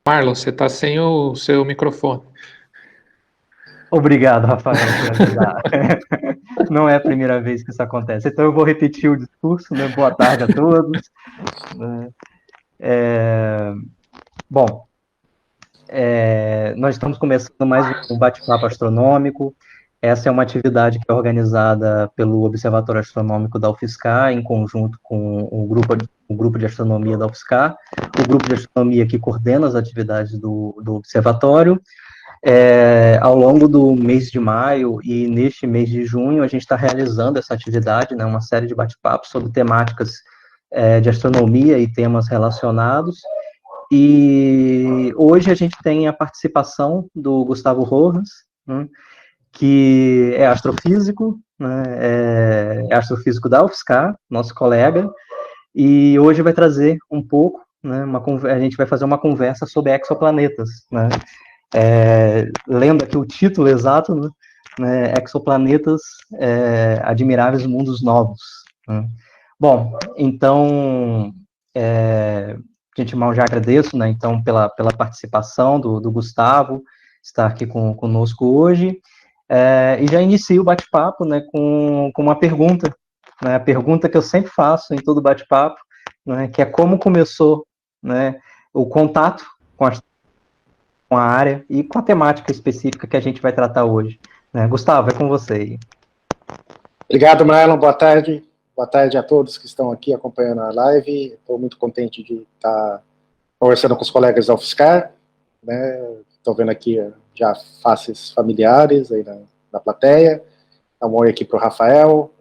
Marlon, você está sem o seu microfone. Obrigado, Rafael, por avisar. Não é a primeira vez que isso acontece. Então eu vou repetir o discurso, né? Boa tarde a todos. Bom, nós estamos começando mais um bate-papo astronômico. Essa é uma atividade que é organizada pelo Observatório Astronômico da UFSCar, em conjunto com o grupo de astronomia da UFSCar, o grupo de astronomia que coordena as atividades do observatório. Ao longo do mês de maio e neste mês de junho, a gente está realizando essa atividade, né, uma série de bate-papos sobre temáticas de astronomia e temas relacionados. E hoje a gente tem a participação do Gustavo Rojas, né, que é astrofísico, né, é astrofísico da UFSCar, nosso colega, e hoje vai trazer um pouco, né, a gente vai fazer uma conversa sobre exoplanetas, né, lendo aqui o título exato, né, Exoplanetas, Admiráveis Mundos Novos. Né. Bom, então, de antemão já agradeço, né, então, pela participação do Gustavo, estar aqui conosco hoje, e já inicio o bate-papo, né, com uma pergunta, né, a pergunta que eu sempre faço em todo bate-papo, né, que é como começou, né, o contato com a área e com a temática específica que a gente vai tratar hoje. Né? Gustavo, é com você aí. Obrigado, Marlon. Boa tarde. Boa tarde a todos que estão aqui acompanhando a live. Estou muito contente de estar conversando com os colegas da UFSCar. Estou vendo aqui já faces familiares aí na plateia. Dá um oi aqui para o Rafael,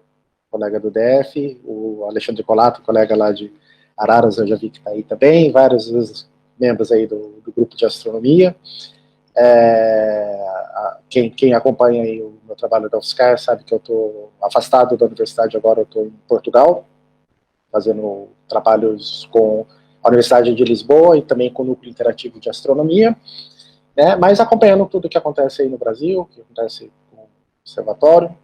colega do DF, o Alexandre Colato, colega lá de Araras, eu já vi que está aí também, vários membros aí do grupo de astronomia. Quem acompanha aí o meu trabalho da UFSCar sabe que eu estou afastado da universidade agora, eu estou em Portugal, fazendo trabalhos com a Universidade de Lisboa e também com o Núcleo Interativo de Astronomia, né, mas acompanhando tudo o que acontece aí no Brasil, o que acontece com o Observatório,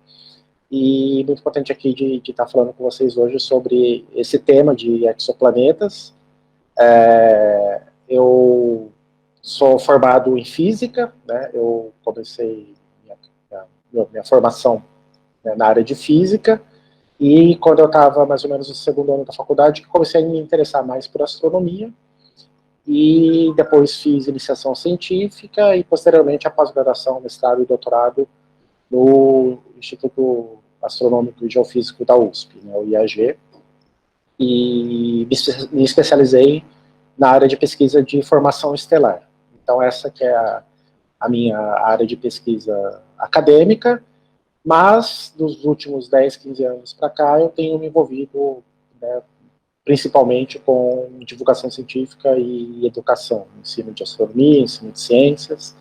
e muito contente aqui de estar falando com vocês hoje sobre esse tema de exoplanetas. Eu sou formado em física, né, eu comecei minha formação, né, na área de física, e quando eu estava mais ou menos no segundo ano da faculdade, comecei a me interessar mais por astronomia, e depois fiz iniciação científica, e posteriormente a pós-graduação, mestrado e doutorado no Instituto Astronômico e Geofísico da USP, né, o IAG, e me especializei na área de pesquisa de formação estelar. Então essa que é a minha área de pesquisa acadêmica, mas dos últimos 10, 15 anos para cá eu tenho me envolvido, né, principalmente com divulgação científica e educação, ensino de astronomia, ensino de ciências,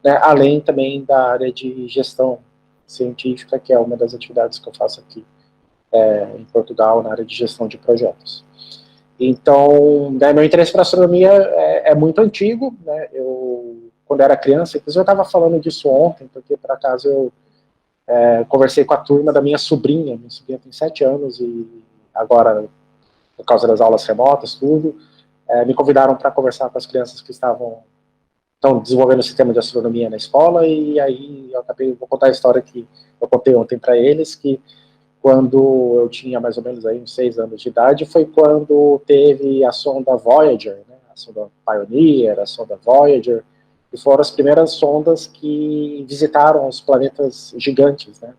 né, além também da área de gestão científica, que é uma das atividades que eu faço aqui em Portugal, na área de gestão de projetos. Então, né, meu interesse para astronomia é muito antigo, né, quando era criança, inclusive eu estava falando disso ontem, porque por acaso eu conversei com a turma da minha sobrinha tem 7 anos, e agora, por causa das aulas remotas, tudo, me convidaram para conversar com as crianças que estão desenvolvendo o sistema de astronomia na escola, e aí vou contar a história que eu contei ontem para eles, que quando eu tinha mais ou menos aí uns 6 anos de idade, foi quando teve a sonda Voyager, né, a sonda Pioneer, a sonda Voyager, que foram as primeiras sondas que visitaram os planetas gigantes, né,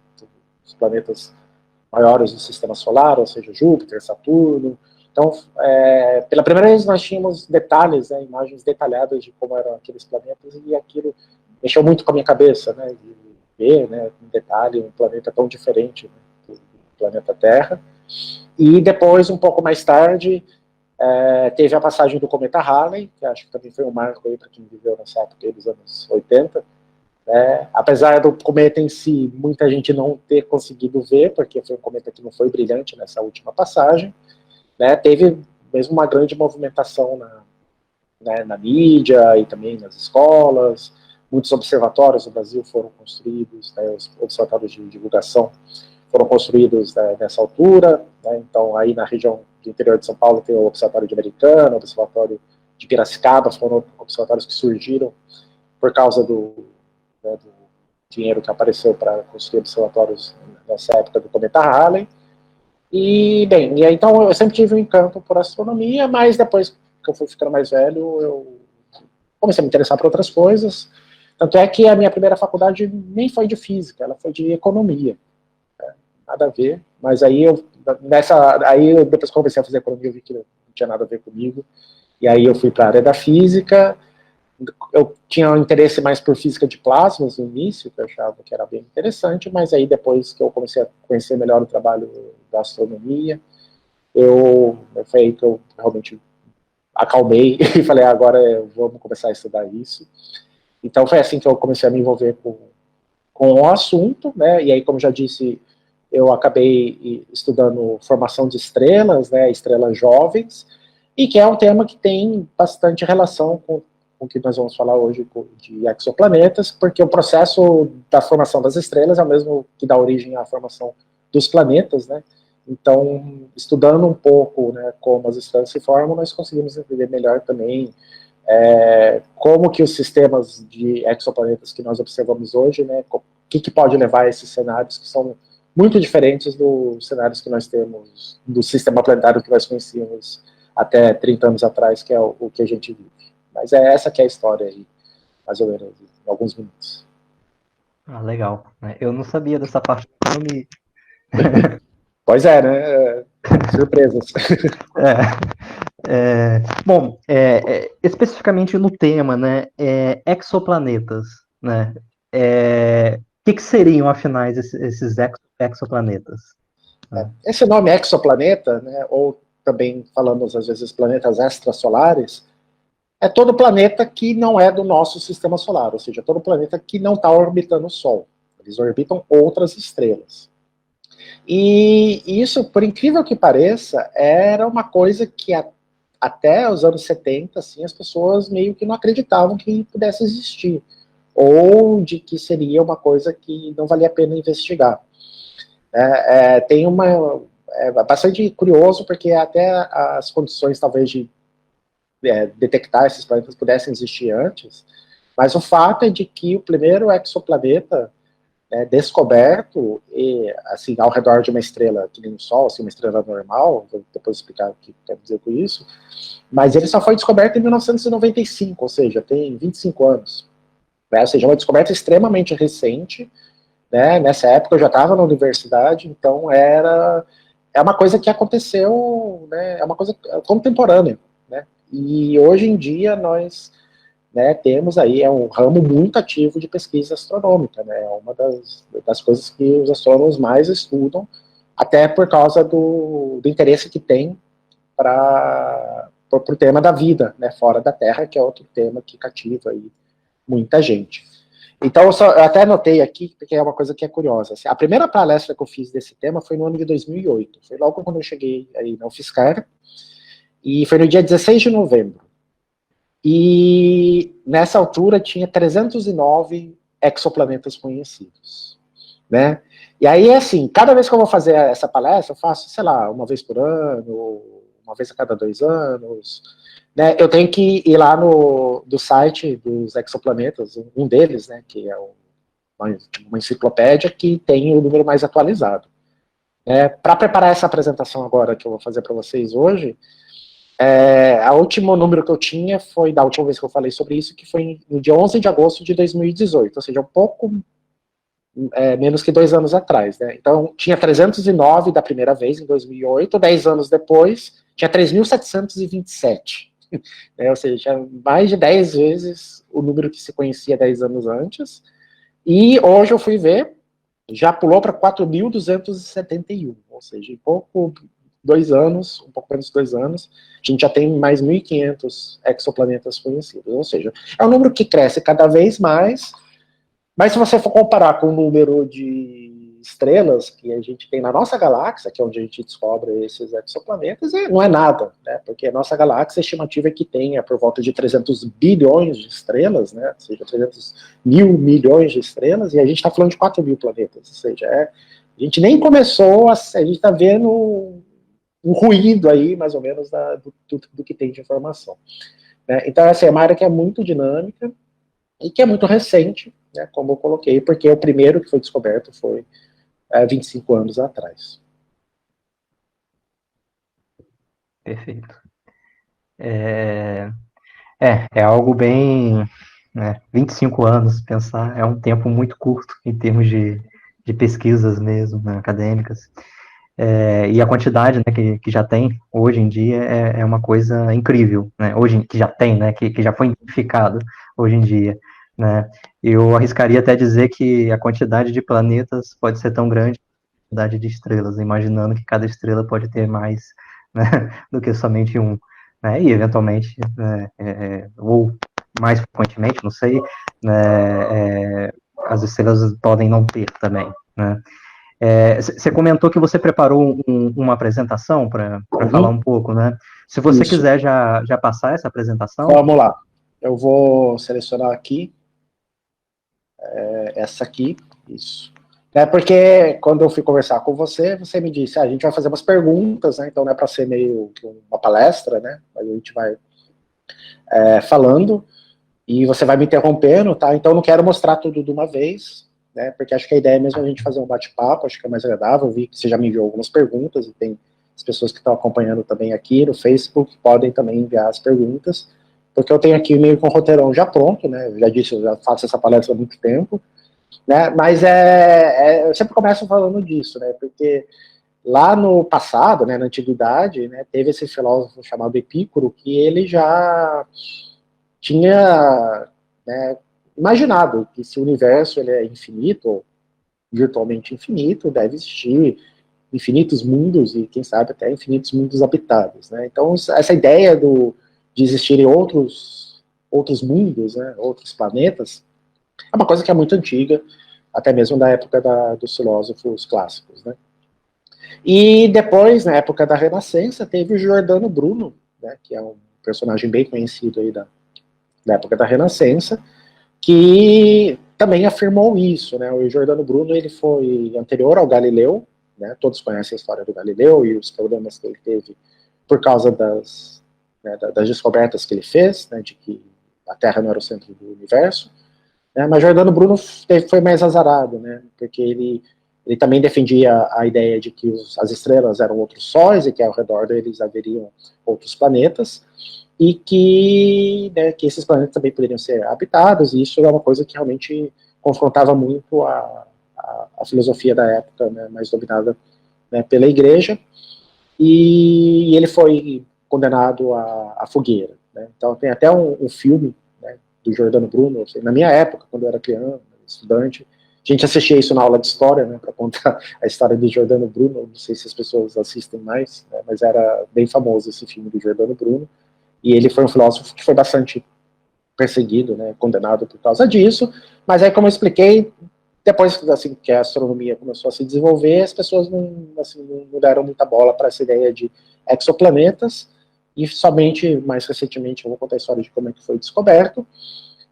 os planetas maiores do sistema solar, ou seja, Júpiter, Saturno. Então, pela primeira vez nós tínhamos detalhes, né, imagens detalhadas de como eram aqueles planetas, e aquilo mexeu muito com a minha cabeça, né, de ver, né, em detalhe um planeta tão diferente, né, do planeta Terra. E depois, um pouco mais tarde, teve a passagem do cometa Halley, que acho que também foi um marco aí para quem viveu nessa época dos anos 80, apesar do cometa em si, muita gente não ter conseguido ver, porque foi um cometa que não foi brilhante nessa última passagem, né, teve mesmo uma grande movimentação na mídia e também nas escolas. Muitos observatórios no Brasil foram construídos, né, os observatórios de divulgação foram construídos, né, nessa altura, né, então aí na região do interior de São Paulo tem o Observatório de Americana, o Observatório de Piracicaba, foram observatórios que surgiram por causa do dinheiro que apareceu para construir observatórios nessa época do cometa Halley. E, bem, e aí, então eu sempre tive um encanto por astronomia, mas depois que eu fui ficando mais velho, eu comecei a me interessar por outras coisas. Tanto é que a minha primeira faculdade nem foi de física, ela foi de economia. Nada a ver, mas aí depois que eu comecei a fazer economia, eu vi que não tinha nada a ver comigo, e aí eu fui para a área da física. Eu tinha um interesse mais por física de plasmas no início, que eu achava que era bem interessante, mas aí depois que eu comecei a conhecer melhor o trabalho da astronomia, foi aí que eu realmente acalmei e falei, agora vamos começar a estudar isso. Então foi assim que eu comecei a me envolver com o assunto, né, e aí, como já disse, eu acabei estudando formação de estrelas, né, estrelas jovens, e que é um tema que tem bastante relação com o que nós vamos falar hoje de exoplanetas, porque o processo da formação das estrelas é o mesmo que dá origem à formação dos planetas, né? Então, estudando um pouco, né, como as estrelas se formam, nós conseguimos entender melhor também como que os sistemas de exoplanetas que nós observamos hoje, né, o que pode levar a esses cenários que são muito diferentes dos cenários que nós temos do sistema planetário que nós conhecíamos até 30 anos atrás, que é o que a gente vive. Mas essa que é a história aí, mais ou menos, em alguns minutos. Ah, legal. Eu não sabia dessa parte do nome. Pois é, né? Surpresas. Bom, especificamente no tema, né? Exoplanetas, né? O que seriam, afinal, esses exoplanetas? Esse nome exoplaneta, né, ou também falamos às vezes planetas extrasolares, é todo planeta que não é do nosso sistema solar, ou seja, todo planeta que não está orbitando o Sol. Eles orbitam outras estrelas. E isso, por incrível que pareça, era uma coisa que até os anos 70, assim, as pessoas meio que não acreditavam que pudesse existir, ou de que seria uma coisa que não valia a pena investigar. Tem bastante curioso, porque até as condições, talvez, de detectar esses planetas pudessem existir antes, mas o fato é de que o primeiro exoplaneta descoberto assim, ao redor de uma estrela que nem o Sol, assim, uma estrela normal, vou depois explicar o que quer dizer com isso, mas ele só foi descoberto em 1995, ou seja, tem 25 anos. Né? Ou seja, uma descoberta extremamente recente, né? Nessa época eu já estava na universidade, então é uma coisa que aconteceu, né? É uma coisa contemporânea, né? E hoje em dia nós, né, temos aí um ramo muito ativo de pesquisa astronômica, né? É uma das coisas que os astrônomos mais estudam, até por causa do interesse que tem para o tema da vida, né, fora da Terra, que é outro tema que cativa aí muita gente. Então, eu até anotei aqui, porque é uma coisa que é curiosa. Assim, a primeira palestra que eu fiz desse tema foi no ano de 2008. Foi logo quando eu cheguei aí na UFSCar. E foi no dia 16 de novembro. E nessa altura tinha 309 exoplanetas conhecidos. Né? E aí, assim, cada vez que eu vou fazer essa palestra, eu faço, sei lá, uma vez por ano, uma vez a cada 2 anos. Né, eu tenho que ir lá do site dos exoplanetas, um deles, né, que é uma enciclopédia que tem o número mais atualizado. Para preparar essa apresentação agora que eu vou fazer para vocês hoje, o último número que eu tinha foi da última vez que eu falei sobre isso, que foi no dia 11 de agosto de 2018, ou seja, um pouco menos que 2 anos atrás. Né? Então, tinha 309 da primeira vez, em 2008, 10 anos depois, tinha 3.727. Ou seja, mais de 10 vezes o número que se conhecia 10 anos antes. E hoje eu fui ver, já pulou para 4.271, ou seja, em pouco 2 anos, um pouco menos de 2 anos, a gente já tem mais 1.500 exoplanetas conhecidos. Ou seja, é um número que cresce cada vez mais, mas se você for comparar com o número de estrelas que a gente tem na nossa galáxia, que é onde a gente descobre esses exoplanetas, não é nada, né? Porque a nossa galáxia, a estimativa é que tenha por volta de 300 bilhões de estrelas, né? Ou seja, 300 mil milhões de estrelas, e a gente está falando de 4 mil planetas, ou seja, a gente nem começou, a gente está vendo um ruído aí, mais ou menos, do que tem de informação. né? Então, essa é uma área que é muito dinâmica e que é muito recente, né, como eu coloquei, porque o primeiro que foi descoberto foi 25 anos atrás. Perfeito. É algo bem, né, 25 anos, pensar, é um tempo muito curto em termos de pesquisas mesmo, né, acadêmicas. E a quantidade, né, que já tem hoje em dia é uma coisa incrível, né, hoje que já tem, né, que já foi identificado hoje em dia, né. Eu arriscaria até dizer que a quantidade de planetas pode ser tão grande quanto a quantidade de estrelas, imaginando que cada estrela pode ter mais, né, do que somente um, né, e eventualmente, né, ou mais frequentemente, não sei, né, as estrelas podem não ter também, né. Você comentou que você preparou uma apresentação para falar um pouco, né? Se você Isso. quiser já passar essa apresentação. Vamos lá. Eu vou selecionar aqui, essa aqui, isso. Porque quando eu fui conversar com você, você me disse, a gente vai fazer umas perguntas, né? Então não é para ser meio que uma palestra, né? A gente vai falando e você vai me interrompendo, tá? Então eu não quero mostrar tudo de uma vez, né? Porque acho que a ideia é mesmo a gente fazer um bate-papo, acho que é mais agradável. Eu vi que você já me enviou algumas perguntas e tem as pessoas que estão acompanhando também aqui no Facebook podem também enviar as perguntas, porque eu tenho aqui meio com o roteirão já pronto, né? Eu já disse, eu já faço essa palestra há muito tempo, né? Mas eu sempre começo falando disso, né? Porque lá no passado, né, na antiguidade, né, teve esse filósofo chamado Epicuro que ele já tinha, né, imaginado que se o universo ele é infinito, virtualmente infinito, deve existir infinitos mundos e, quem sabe, até infinitos mundos habitados, né? Então, essa ideia de existirem outros mundos, né, outros planetas, é uma coisa que é muito antiga, até mesmo da época dos filósofos clássicos, né? E depois, na época da Renascença, teve o Giordano Bruno, né, que é um personagem bem conhecido aí da época da Renascença, que também afirmou isso, né? O Giordano Bruno ele foi anterior ao Galileu, né? Todos conhecem a história do Galileu e os problemas que ele teve por causa das descobertas que ele fez, né? De que a Terra não era o centro do universo, né? Mas Giordano Bruno foi mais azarado, né? Porque ele também defendia a ideia de que as estrelas eram outros sóis e que ao redor deles haveriam outros planetas, e que esses planetas também poderiam ser habitados, e isso é uma coisa que realmente confrontava muito a filosofia da época, né, mais dominada, né, pela igreja, e ele foi condenado à fogueira, né. Então tem até um filme, né, do Giordano Bruno, assim, na minha época, quando eu era criança, estudante, a gente assistia isso na aula de história, né, para contar a história do Giordano Bruno, não sei se as pessoas assistem mais, né, mas era bem famoso esse filme do Giordano Bruno, e ele foi um filósofo que foi bastante perseguido, né, condenado por causa disso, mas aí, como eu expliquei, depois assim, que a astronomia começou a se desenvolver, as pessoas não deram muita bola para essa ideia de exoplanetas, e somente, mais recentemente, eu vou contar a história de como é que foi descoberto,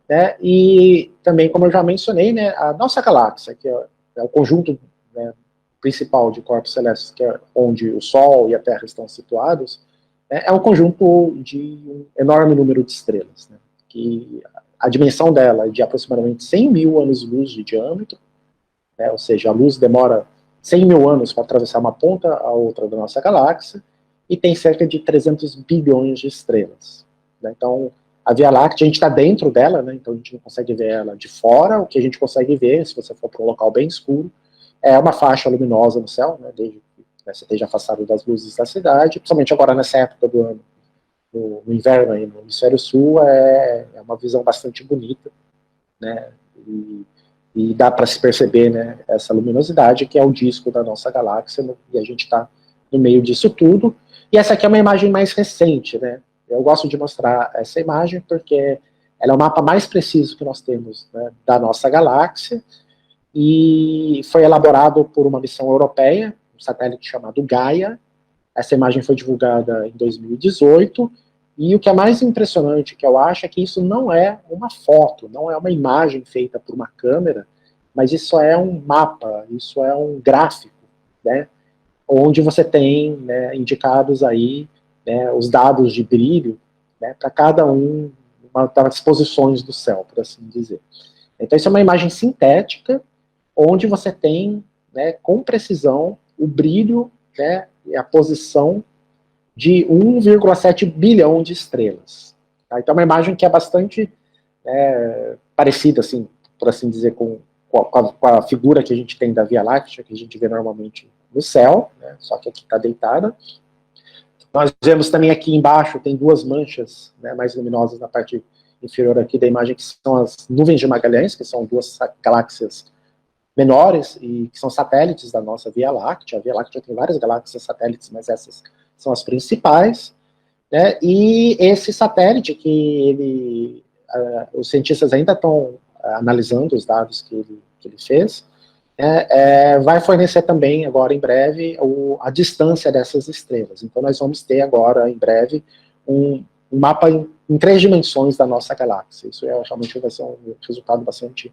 né, e também, como eu já mencionei, né, a nossa galáxia, que é o conjunto, né, principal de corpos celestes, que é onde o Sol e a Terra estão situados, é um conjunto de um enorme número de estrelas, né, que a dimensão dela é de aproximadamente 100 mil anos-luz de diâmetro, né, ou seja, a luz demora 100 mil anos para atravessar uma ponta a outra da nossa galáxia, e tem cerca de 300 bilhões de estrelas, né. Então, a Via Láctea, a gente está dentro dela, né, então a gente não consegue ver ela de fora, o que a gente consegue ver, se você for para um local bem escuro, é uma faixa luminosa no céu, né, desde você esteja afastado das luzes da cidade, principalmente agora nessa época do ano, no inverno aí no hemisfério sul, é uma visão bastante bonita, né, e dá para se perceber, né, essa luminosidade que é o disco da nossa galáxia, né, e a gente está no meio disso tudo, e essa aqui é uma imagem mais recente, né, eu gosto de mostrar essa imagem porque ela é o mapa mais preciso que nós temos, né, da nossa galáxia, e foi elaborado por uma missão europeia, um satélite chamado Gaia. Essa imagem foi divulgada em 2018, e o que é mais impressionante, que eu acho, é que isso não é uma foto, não é uma imagem feita por uma câmera, mas isso é um mapa, isso é um gráfico, né, onde você tem, né, indicados aí, né, os dados de brilho, né, para cada uma das posições do céu, por assim dizer. Então, isso é uma imagem sintética, onde você tem, né, com precisão, o brilho, né, e a posição de 1,7 bilhão de estrelas. Tá? Então, é uma imagem que é bastante parecida, assim, por assim dizer, com a figura que a gente tem da Via Láctea, que a gente vê normalmente no céu, né, só que aqui está deitada. Nós vemos também aqui embaixo, tem duas manchas, né, mais luminosas na parte inferior aqui da imagem, que são as nuvens de Magalhães, que são duas galáxias menores e que são satélites da nossa Via Láctea. A Via Láctea tem várias galáxias satélites, mas essas são as principais, né? E esse satélite que os cientistas ainda estão analisando os dados que ele fez, vai fornecer também, agora em breve, a distância dessas estrelas. Então nós vamos ter agora, em breve, um mapa em 3 dimensões da nossa galáxia. Isso realmente vai ser um resultado bastante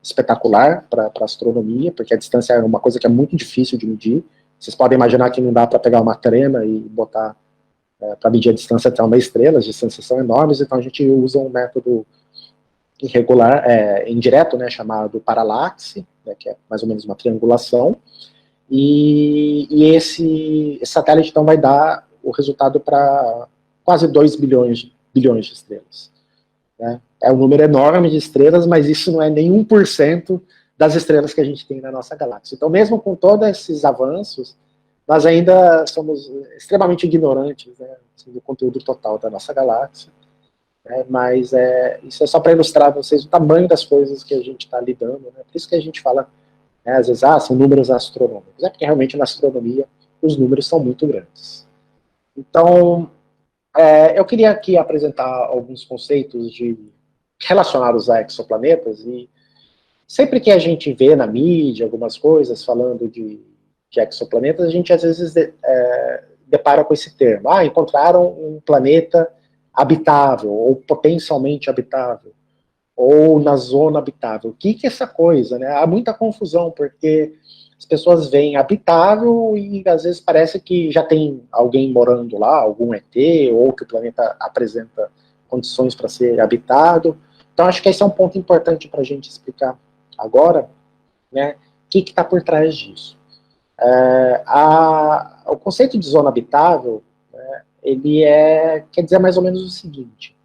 espetacular para a astronomia, porque a distância é uma coisa que é muito difícil de medir. Vocês podem imaginar que não dá para pegar uma trena e botar para medir a distância até uma estrela, as distâncias são enormes, então a gente usa um método irregular, indireto, né, chamado paralaxe, né, que é mais ou menos uma triangulação, e esse satélite então vai dar o resultado para quase 2 bilhões de estrelas. Né? É um número enorme de estrelas, mas isso não é nem 1% das estrelas que a gente tem na nossa galáxia. Então, mesmo com todos esses avanços, nós ainda somos extremamente ignorantes, né, do conteúdo total da nossa galáxia. Mas isso é só para ilustrar a vocês o tamanho das coisas que a gente está lidando. Né? Por isso que a gente fala, né, às vezes, são números astronômicos. É porque realmente na astronomia os números são muito grandes. Então, eu queria aqui apresentar alguns conceitos relacionados a exoplanetas, e sempre que a gente vê na mídia algumas coisas falando de exoplanetas, a gente às vezes depara com esse termo. Encontraram um planeta habitável, ou potencialmente habitável, ou na zona habitável. O que é essa coisa? Né? Há muita confusão, porque as pessoas veem habitável e às vezes parece que já tem alguém morando lá, algum ET, ou que o planeta apresenta condições para ser habitado. Então acho que esse é um ponto importante para a gente explicar agora, né, o que está por trás disso. O conceito de zona habitável, né, ele quer dizer mais ou menos o seguinte,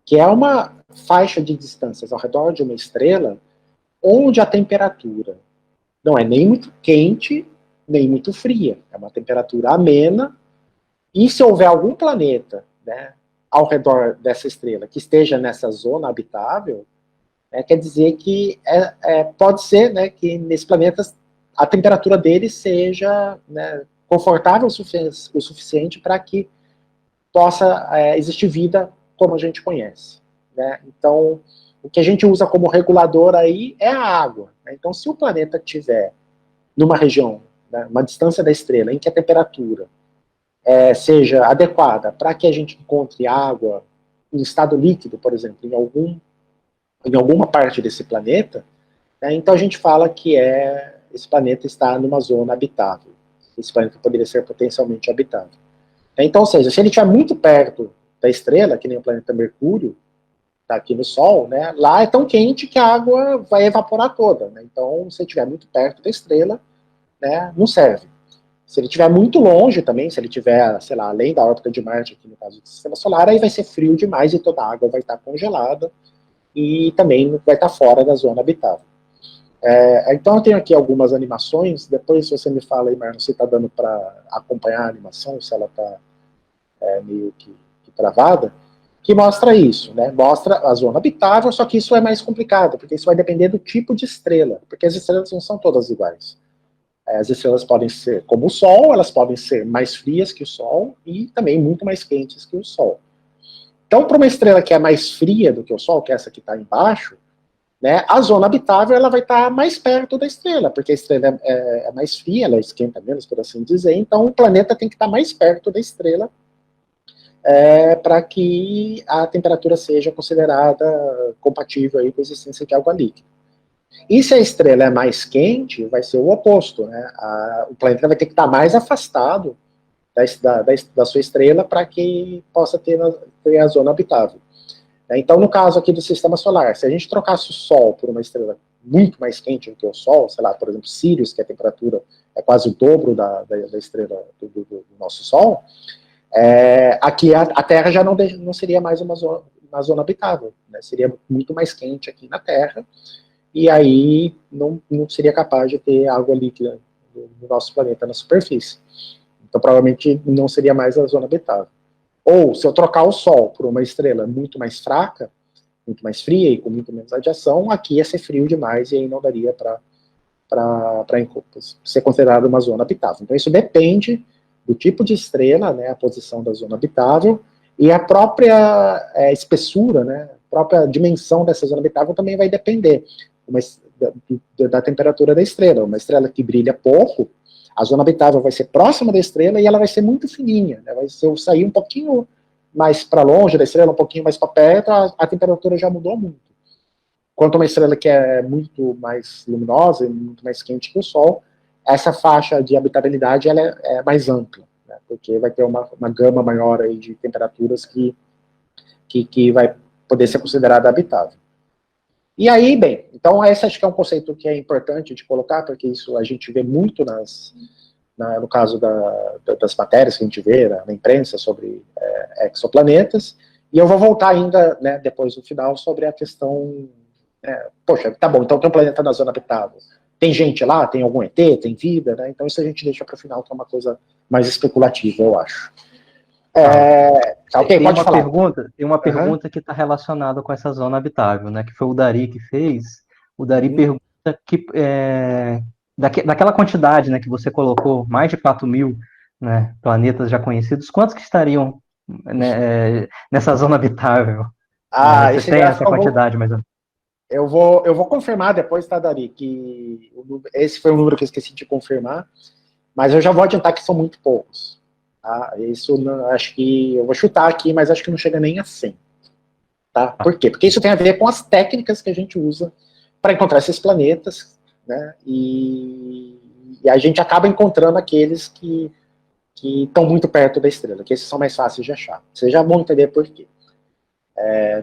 que é uma faixa de distâncias ao redor de uma estrela onde a temperatura não é nem muito quente, nem muito fria. É uma temperatura amena, e se houver algum planeta, né, ao redor dessa estrela que esteja nessa zona habitável, quer dizer que pode ser, né, que nesse planeta a temperatura dele seja, né, confortável o suficiente para que possa existir vida como a gente conhece. Né? Então, o que a gente usa como regulador aí é a água. Né? Então, se o planeta tiver numa região, né, uma distância da estrela, em que a temperatura seja adequada para que a gente encontre água em estado líquido, por exemplo, em alguma parte desse planeta, né, então a gente fala que esse planeta está numa zona habitável. Esse planeta poderia ser potencialmente habitável. Então, ou seja, se ele estiver muito perto da estrela, que nem o planeta Mercúrio, está aqui no Sol, né, lá é tão quente que a água vai evaporar toda. Né? Então, se ele estiver muito perto da estrela, né, não serve. Se ele estiver muito longe também, se ele estiver, sei lá, além da órbita de Marte, aqui no caso do Sistema Solar, aí vai ser frio demais e toda a água vai estar congelada e também vai estar fora da zona habitável. Então eu tenho aqui algumas animações, depois se você me fala aí, Marlon, se está dando para acompanhar a animação, se ela está meio que travada, que mostra isso, né? Mostra a zona habitável, só que isso é mais complicado, porque isso vai depender do tipo de estrela, porque as estrelas não são todas iguais. As estrelas podem ser como o Sol, elas podem ser mais frias que o Sol e também muito mais quentes que o Sol. Então, para uma estrela que é mais fria do que o Sol, que é essa que está embaixo, né, a zona habitável ela vai estar mais perto da estrela, porque a estrela é mais fria, ela esquenta menos, por assim dizer, então o planeta tem que estar mais perto da estrela para que a temperatura seja considerada compatível aí com a existência de água líquida. E se a estrela é mais quente, vai ser o oposto, né? O planeta vai ter que estar mais afastado da sua estrela para que possa ter a zona habitável. Então, no caso aqui do sistema solar, se a gente trocasse o Sol por uma estrela muito mais quente do que o Sol, sei lá, por exemplo, Sirius, que a temperatura é quase o dobro da estrela do nosso Sol, aqui a Terra já não seria mais uma zona habitável, né? Seria muito mais quente aqui na Terra, e aí não seria capaz de ter água líquida no nosso planeta na superfície. Então, provavelmente, não seria mais a zona habitável. Ou, se eu trocar o Sol por uma estrela muito mais fraca, muito mais fria e com muito menos radiação, aqui ia ser frio demais e aí não daria para ser considerado uma zona habitável. Então, isso depende do tipo de estrela, né, a posição da zona habitável, e a própria espessura, né, a própria dimensão dessa zona habitável também vai depender da temperatura da estrela. Uma estrela que brilha pouco, a zona habitável vai ser próxima da estrela e ela vai ser muito fininha, né? Vai sair um pouquinho mais para longe da estrela, um pouquinho mais para perto, a temperatura já mudou muito. Quanto uma estrela que é muito mais luminosa e muito mais quente que o Sol, essa faixa de habitabilidade ela é mais ampla, né? Porque vai ter uma gama maior aí de temperaturas que vai poder ser considerada habitável. E aí, bem, então esse acho que é um conceito que é importante de colocar, porque isso a gente vê muito no caso das matérias que a gente vê na imprensa sobre exoplanetas, e eu vou voltar ainda, né, depois do final, sobre a questão, poxa, tá bom, então tem um planeta na zona habitável, tem gente lá, tem algum ET, tem vida, né, então isso a gente deixa para o final, que é uma coisa mais especulativa, eu acho. Ok, pode falar. Tem uma pergunta que está relacionada com essa zona habitável, né? Que foi o Dari que fez. O Dari pergunta que daquela quantidade, né, que você colocou, mais de 4.000, né, planetas já conhecidos, quantos que estariam, né, nessa zona habitável? Você tem essa quantidade, mais ou menos? Eu vou confirmar depois, tá, Dari? Que esse foi um número que eu esqueci de confirmar, mas eu já vou adiantar que são muito poucos. Tá? Isso acho que eu vou chutar aqui, mas acho que não chega nem a 100. Tá? Por quê? Porque isso tem a ver com as técnicas que a gente usa para encontrar esses planetas, né? E a gente acaba encontrando aqueles que estão muito perto da estrela, que esses são mais fáceis de achar. Vocês já vão entender por quê.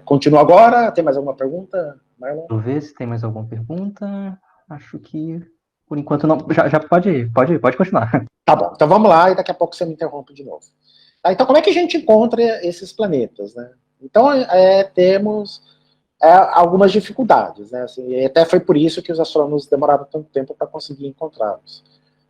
Continua agora? Tem mais alguma pergunta, Marlon? Vou ver se tem mais alguma pergunta. Acho que por enquanto não. Já pode continuar. Tá bom, então vamos lá e daqui a pouco você me interrompe de novo. Tá, então, como é que a gente encontra esses planetas, né? Então, temos algumas dificuldades, né? Assim, e até foi por isso que os astrônomos demoraram tanto tempo para conseguir encontrá-los.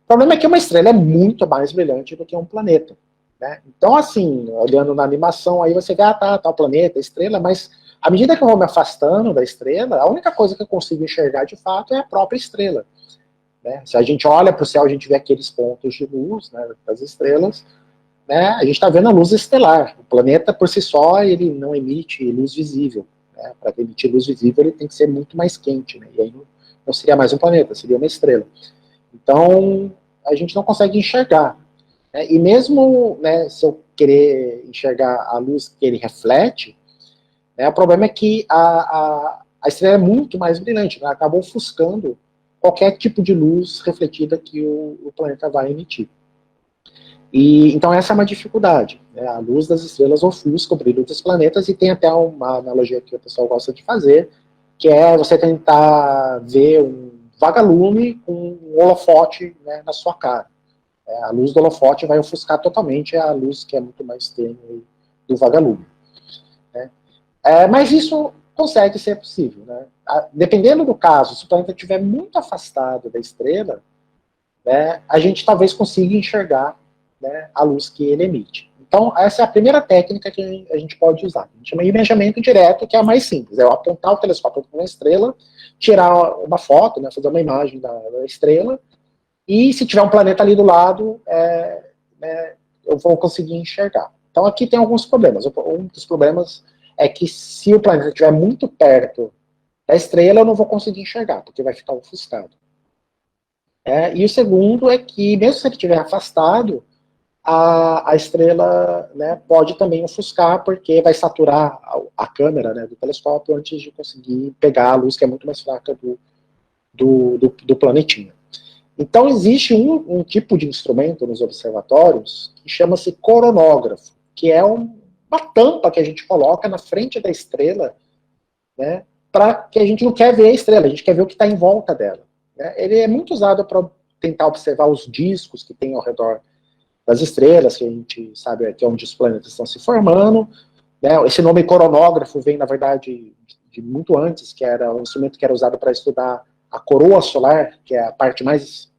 O problema é que uma estrela é muito mais brilhante do que um planeta, né? Então, assim, olhando na animação, aí você vê, tá o planeta, a estrela, mas à medida que eu vou me afastando da estrela, a única coisa que eu consigo enxergar de fato é a própria estrela. Né? Se a gente olha para o céu, a gente vê aqueles pontos de luz, né, das estrelas, né, a gente está vendo a luz estelar. O planeta, por si só, ele não emite luz visível. Né? Para emitir luz visível, ele tem que ser muito mais quente. Né? E aí não seria mais um planeta, seria uma estrela. Então, a gente não consegue enxergar. Né? E mesmo, né, se eu querer enxergar a luz que ele reflete, né, o problema é que a estrela é muito mais brilhante, né? Acaba ofuscando qualquer tipo de luz refletida que o planeta vai emitir. E então essa é uma dificuldade, né? A luz das estrelas ofusca o brilho dos planetas, e tem até uma analogia que o pessoal gosta de fazer, que é você tentar ver um vagalume com um holofote, né, na sua cara. A luz do holofote vai ofuscar totalmente a luz que é muito mais tênue do vagalume. Né? Mas isso consegue ser possível. Né? Dependendo do caso, se o planeta estiver muito afastado da estrela, né, a gente talvez consiga enxergar, né, a luz que ele emite. Então, essa é a primeira técnica que a gente pode usar. A gente chama de imagem direto, que é a mais simples. É eu apontar o telescópio para uma estrela, tirar uma foto, né, fazer uma imagem da estrela, e se tiver um planeta ali do lado, eu vou conseguir enxergar. Então, aqui tem alguns problemas. Um dos problemas é que se o planeta estiver muito perto da estrela, eu não vou conseguir enxergar, porque vai ficar ofuscado. E o segundo é que, mesmo se ele estiver afastado, a estrela, né, pode também ofuscar, porque vai saturar a câmera, né, do telescópio antes de conseguir pegar a luz que é muito mais fraca do planetinha. Então, existe um tipo de instrumento nos observatórios que chama-se coronógrafo, que é uma tampa que a gente coloca na frente da estrela, né, para que a gente não quer ver a estrela, a gente quer ver o que está em volta dela. Né? Ele é muito usado para tentar observar os discos que tem ao redor das estrelas, que a gente sabe que é onde os planetas estão se formando. Né? Esse nome coronógrafo vem, na verdade, de muito antes, que era um instrumento que era usado para estudar a coroa solar, que é a parte mais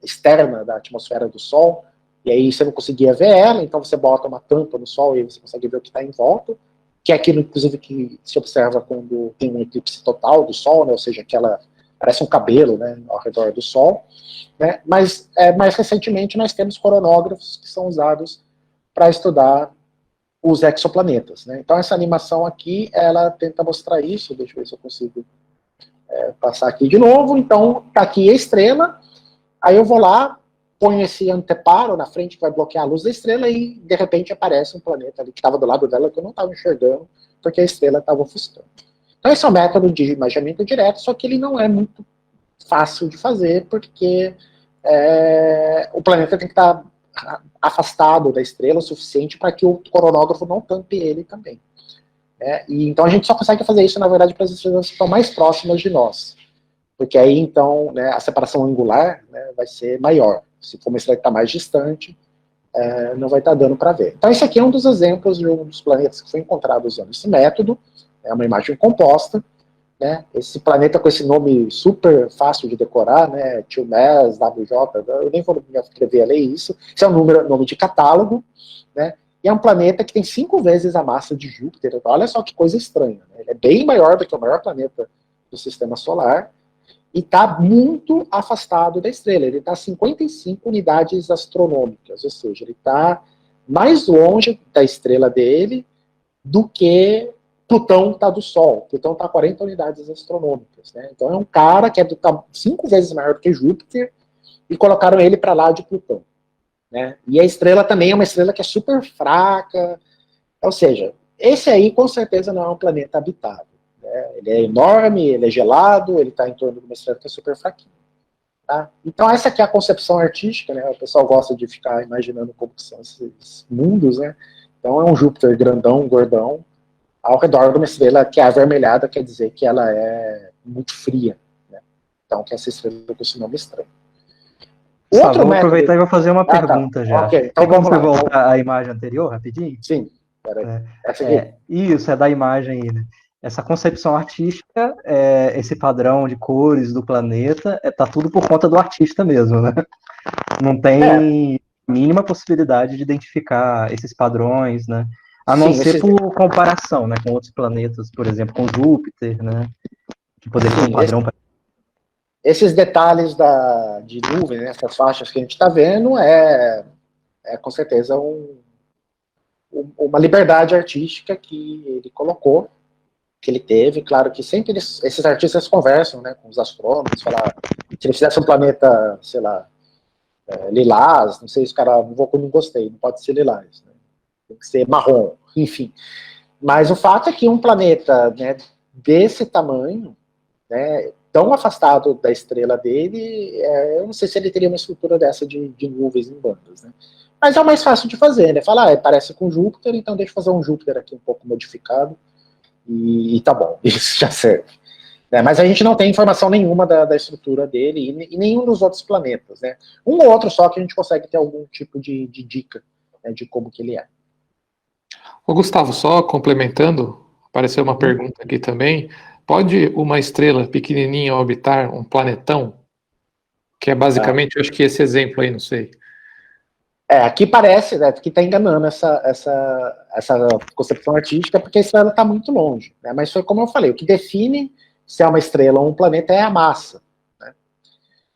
externa da atmosfera do Sol, e aí você não conseguia ver ela, então você bota uma tampa no Sol e aí você consegue ver o que está em volta, que é aquilo, inclusive, que se observa quando tem um eclipse total do Sol, né? Ou seja, que ela parece um cabelo, né, ao redor do Sol. Né? Mas, mais recentemente, nós temos coronógrafos que são usados para estudar os exoplanetas. Né? Então, essa animação aqui, ela tenta mostrar isso. Deixa eu ver se eu consigo passar aqui de novo. Então, está aqui a estrela, aí eu vou lá, ponho esse anteparo na frente que vai bloquear a luz da estrela e, de repente, aparece um planeta ali que estava do lado dela que eu não estava enxergando, porque a estrela estava ofuscando. Então, esse é um método de imaginamento direto, só que ele não é muito fácil de fazer, porque o planeta tem que estar afastado da estrela o suficiente para que o coronógrafo não tampe ele também. E então a gente só consegue fazer isso, na verdade, para as estrelas que estão mais próximas de nós. Porque aí, então, né, a separação angular, né, vai ser maior. Se for uma estrela que está mais distante, não vai estar dando para ver. Então, esse aqui é um dos exemplos de um dos planetas que foi encontrado usando esse método. É uma imagem composta. Né? Esse planeta com esse nome super fácil de decorar, né? Tilmes, WJ, eu nem vou me atrever a ler isso. Isso é um nome de catálogo, né? E é um planeta que tem 5 vezes a massa de Júpiter. Então, olha só que coisa estranha. Né? Ele é bem maior do que o maior planeta do Sistema Solar e está muito afastado da estrela. Ele está a 55 unidades astronômicas, ou seja, ele está mais longe da estrela dele do que Plutão está do Sol. Plutão está a 40 unidades astronômicas. Né? Então é um cara que é 5 vezes maior do que Júpiter e colocaram ele para lá de Plutão. Né? E a estrela também é uma estrela que é super fraca. Ou seja, esse aí com certeza não é um planeta habitável. Né? Ele é enorme, ele é gelado, ele está em torno de uma estrela que é super fraquinha. Tá? Então essa aqui é a concepção artística. Né? O pessoal gosta de ficar imaginando como que são esses mundos. Né? Então é um Júpiter grandão, gordão, ao redor de uma estrela que é avermelhada, quer dizer que ela é muito fria. Né? Então, que essa estrela com esse nome estranho. Vou aproveitar e vou fazer uma pergunta já. Okay, então tem como você voltar à imagem anterior, rapidinho? Sim. Essa aqui. Isso, é da imagem aí, né? Essa concepção artística, esse padrão de cores do planeta, tá tudo por conta do artista mesmo, né? Não tem mínima possibilidade de identificar esses padrões, né? A não ser por comparação, né, com outros planetas, por exemplo, com Júpiter, né, que poderia ser um padrão. Esses detalhes de nuvem, né, essas faixas que a gente está vendo, com certeza uma liberdade artística que ele colocou, que ele teve. Claro que sempre esses artistas conversam, né, com os astrônomos, falar, se ele fizesse um planeta, sei lá, lilás, não sei se o cara, não gostei, não pode ser lilás, né? Tem que ser marrom, enfim. Mas o fato é que um planeta, né, desse tamanho, né, tão afastado da estrela dele, eu não sei se ele teria uma estrutura dessa de nuvens em bandas. Né? Mas é o mais fácil de fazer, né? Falar, parece com Júpiter, então deixa eu fazer um Júpiter aqui um pouco modificado e tá bom, isso já serve. Né? Mas a gente não tem informação nenhuma da estrutura dele e nenhum dos outros planetas. Né? Um ou outro só que a gente consegue ter algum tipo de dica, né, de como que ele é. Ô Gustavo, só complementando, apareceu uma pergunta aqui também. Pode uma estrela pequenininha orbitar um planetão? Que é basicamente, eu acho que esse exemplo aí, não sei. Aqui parece, né, que está enganando essa concepção artística, porque a estrela está muito longe. Né? Mas foi como eu falei, o que define se é uma estrela ou um planeta é a massa. Né?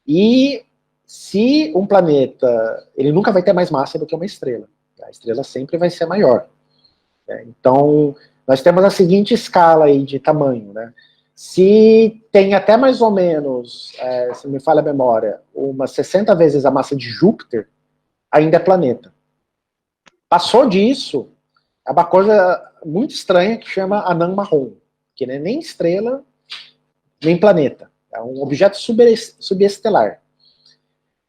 E se um planeta, ele nunca vai ter mais massa do que uma estrela. A estrela sempre vai ser maior. Né? Então, nós temos a seguinte escala aí de tamanho. Né? Se tem até mais ou menos, se me falha a memória, umas 60 vezes a massa de Júpiter, ainda é planeta. Passou disso, é uma coisa muito estranha que chama anã marrom, que não é nem estrela, nem planeta. É um objeto subestelar.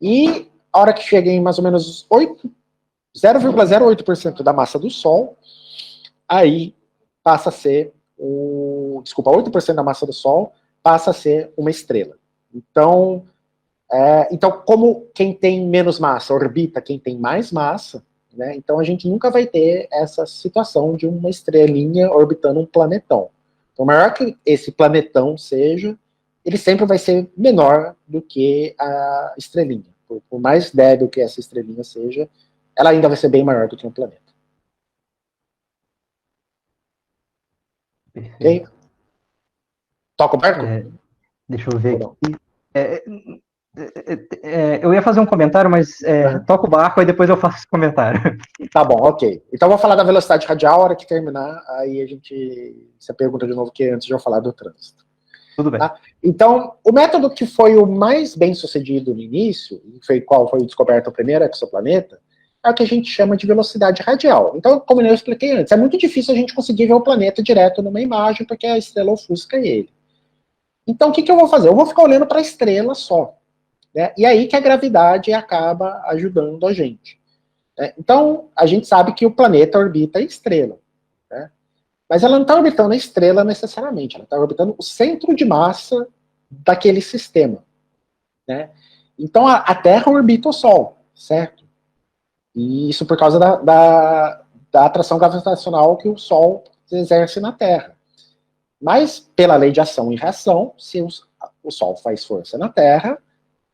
E a hora que chega em mais ou menos 0,08% da massa do Sol, aí passa a ser, 8% da massa do Sol passa a ser uma estrela. Então, como quem tem menos massa orbita quem tem mais massa, né, então a gente nunca vai ter essa situação de uma estrelinha orbitando um planetão. Então, maior que esse planetão seja, ele sempre vai ser menor do que a estrelinha. Por mais débil que essa estrelinha seja, ela ainda vai ser bem maior do que um planeta. Ok? Toca o barco? Deixa eu ver aqui. Eu ia fazer um comentário, mas toca o barco e depois eu faço esse comentário. Tá bom, ok. Então eu vou falar da velocidade radial, a hora que terminar, aí você pergunta de novo que antes de eu falar do trânsito. Tudo bem. Tá? Então, o método que foi o mais bem sucedido no início, qual foi descoberto o primeiro exoplaneta, é o que a gente chama de velocidade radial. Então, como eu expliquei antes, é muito difícil a gente conseguir ver o planeta direto numa imagem, porque a estrela ofusca ele. Então, o que eu vou fazer? Eu vou ficar olhando para a estrela só. Né? E aí que a gravidade acaba ajudando a gente. Né? Então, a gente sabe que o planeta orbita a estrela. Né? Mas ela não está orbitando a estrela necessariamente, ela está orbitando o centro de massa daquele sistema. Né? Então, a Terra orbita o Sol, certo? E isso por causa da atração gravitacional que o Sol exerce na Terra. Mas, pela lei de ação e reação, se o Sol faz força na Terra,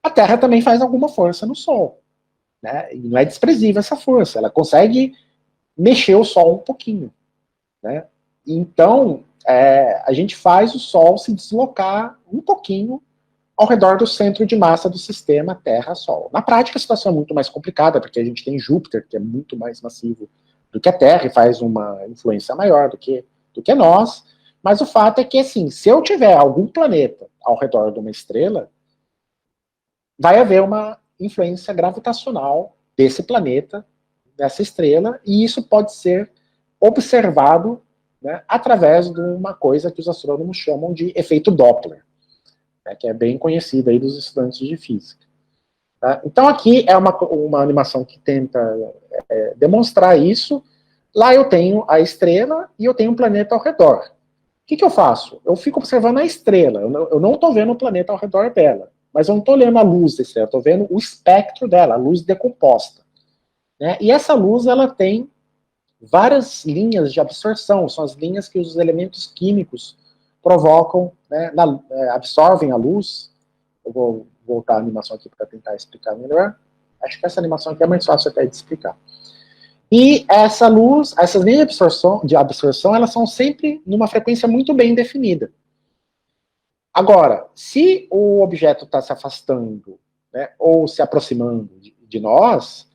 a Terra também faz alguma força no Sol. Né? E não é desprezível essa força, ela consegue mexer o Sol um pouquinho. Né? Então, a gente faz o Sol se deslocar um pouquinho ao redor do centro de massa do sistema Terra-Sol. Na prática, a situação é muito mais complicada, porque a gente tem Júpiter, que é muito mais massivo do que a Terra, e faz uma influência maior do que nós, mas o fato é que, assim, se eu tiver algum planeta ao redor de uma estrela, vai haver uma influência gravitacional desse planeta, dessa estrela, e isso pode ser observado, né, através de uma coisa que os astrônomos chamam de efeito Doppler, né, que é bem conhecido aí dos estudantes de física. Tá? Então aqui é uma animação que tenta demonstrar isso. Lá eu tenho a estrela e eu tenho um planeta ao redor. O que eu faço? Eu fico observando a estrela, eu não estou vendo o planeta ao redor dela, mas eu não estou olhando a luz da estrela, eu estou vendo o espectro dela, a luz decomposta. Né? E essa luz, ela tem várias linhas de absorção, são as linhas que os elementos químicos provocam, né, absorvem a luz. Eu vou voltar a animação aqui para tentar explicar melhor. Acho que essa animação aqui é mais fácil até de explicar. E essa luz, essas linhas de absorção, elas são sempre numa frequência muito bem definida. Agora, se o objeto está se afastando, né, ou se aproximando de nós,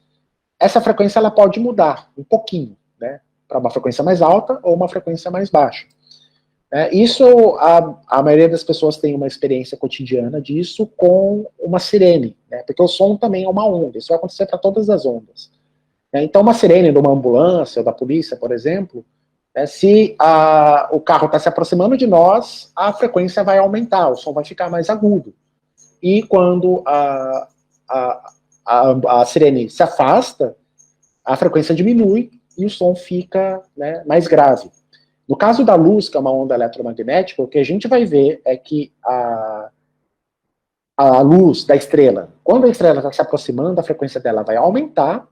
essa frequência ela pode mudar um pouquinho, né, para uma frequência mais alta ou uma frequência mais baixa. Isso, a maioria das pessoas tem uma experiência cotidiana disso com uma sirene, né, porque o som também é uma onda, isso vai acontecer para todas as ondas. Então, uma sirene de uma ambulância ou da polícia, por exemplo, se o carro está se aproximando de nós, a frequência vai aumentar, o som vai ficar mais agudo. E quando a sirene se afasta, a frequência diminui e o som fica, né, mais grave. No caso da luz, que é uma onda eletromagnética, o que a gente vai ver é que a luz da estrela, quando a estrela está se aproximando, a frequência dela vai aumentar,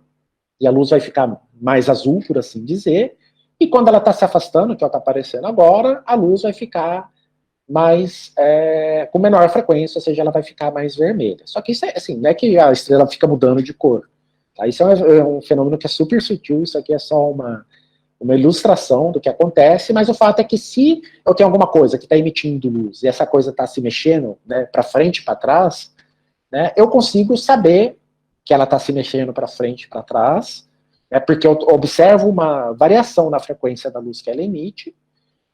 e a luz vai ficar mais azul, por assim dizer, e quando ela está se afastando, que ela está aparecendo agora, a luz vai ficar mais, com menor frequência, ou seja, ela vai ficar mais vermelha. Só que isso assim, não é que a estrela fica mudando de cor. Tá? Isso é um fenômeno que é super sutil, isso aqui é só uma ilustração do que acontece, mas o fato é que se eu tenho alguma coisa que está emitindo luz, e essa coisa está se mexendo, né, para frente e para trás, né, eu consigo saber que ela está se mexendo para frente e para trás, porque eu observo uma variação na frequência da luz que ela emite,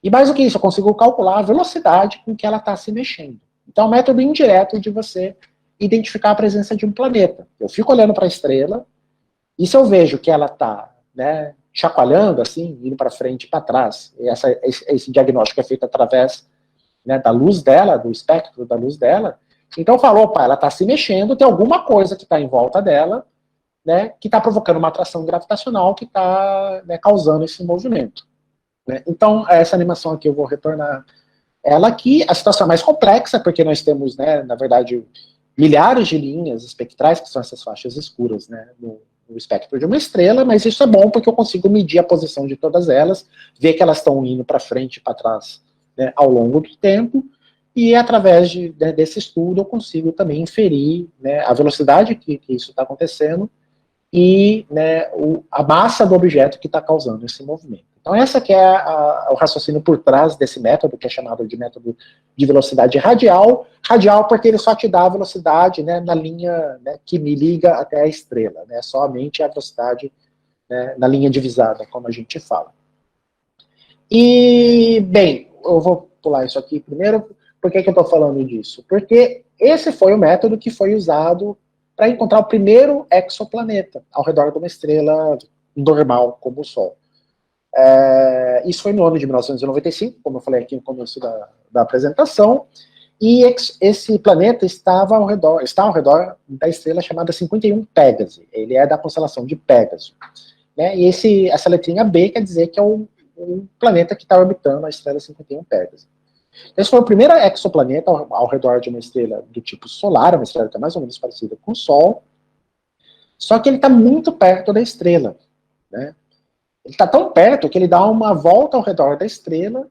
e mais do que isso, eu consigo calcular a velocidade com que ela está se mexendo. Então é um método indireto de você identificar a presença de um planeta. Eu fico olhando para a estrela, e se eu vejo que ela está, né, chacoalhando, assim, indo para frente e para trás, e esse diagnóstico é feito através, né, da luz dela, do espectro da luz dela, Então eu falo, opa, ela está se mexendo, tem alguma coisa que está em volta dela, né, que está provocando uma atração gravitacional que está, né, causando esse movimento. Né? Então, essa animação aqui eu vou retornar ela aqui. A situação é mais complexa, porque nós temos, né, na verdade, milhares de linhas espectrais, que são essas faixas escuras, né, no espectro de uma estrela, mas isso é bom porque eu consigo medir a posição de todas elas, ver que elas estão indo para frente e para trás, né, ao longo do tempo, e através desse estudo eu consigo também inferir, né, a velocidade que isso está acontecendo e, né, a massa do objeto que está causando esse movimento. Então essa que é o raciocínio por trás desse método, que é chamado de método de velocidade radial. Radial porque ele só te dá a velocidade, né, na linha, né, que me liga até a estrela, né, somente a velocidade, né, na linha divisada, como a gente fala. E, bem, eu vou pular isso aqui primeiro. Por que eu estou falando disso? Porque esse foi o método que foi usado para encontrar o primeiro exoplaneta ao redor de uma estrela normal, como o Sol. Isso foi no ano de 1995, como eu falei aqui no começo da apresentação, e esse planeta está ao redor da estrela chamada 51 Pégase. Ele é da constelação de Pégaso. Né? E essa letrinha B quer dizer que é o planeta que está orbitando a estrela 51 Pégase. Esse foi o primeiro exoplaneta ao redor de uma estrela do tipo solar, uma estrela que é mais ou menos parecida com o Sol, só que ele está muito perto da estrela. Né? Ele está tão perto que ele dá uma volta ao redor da estrela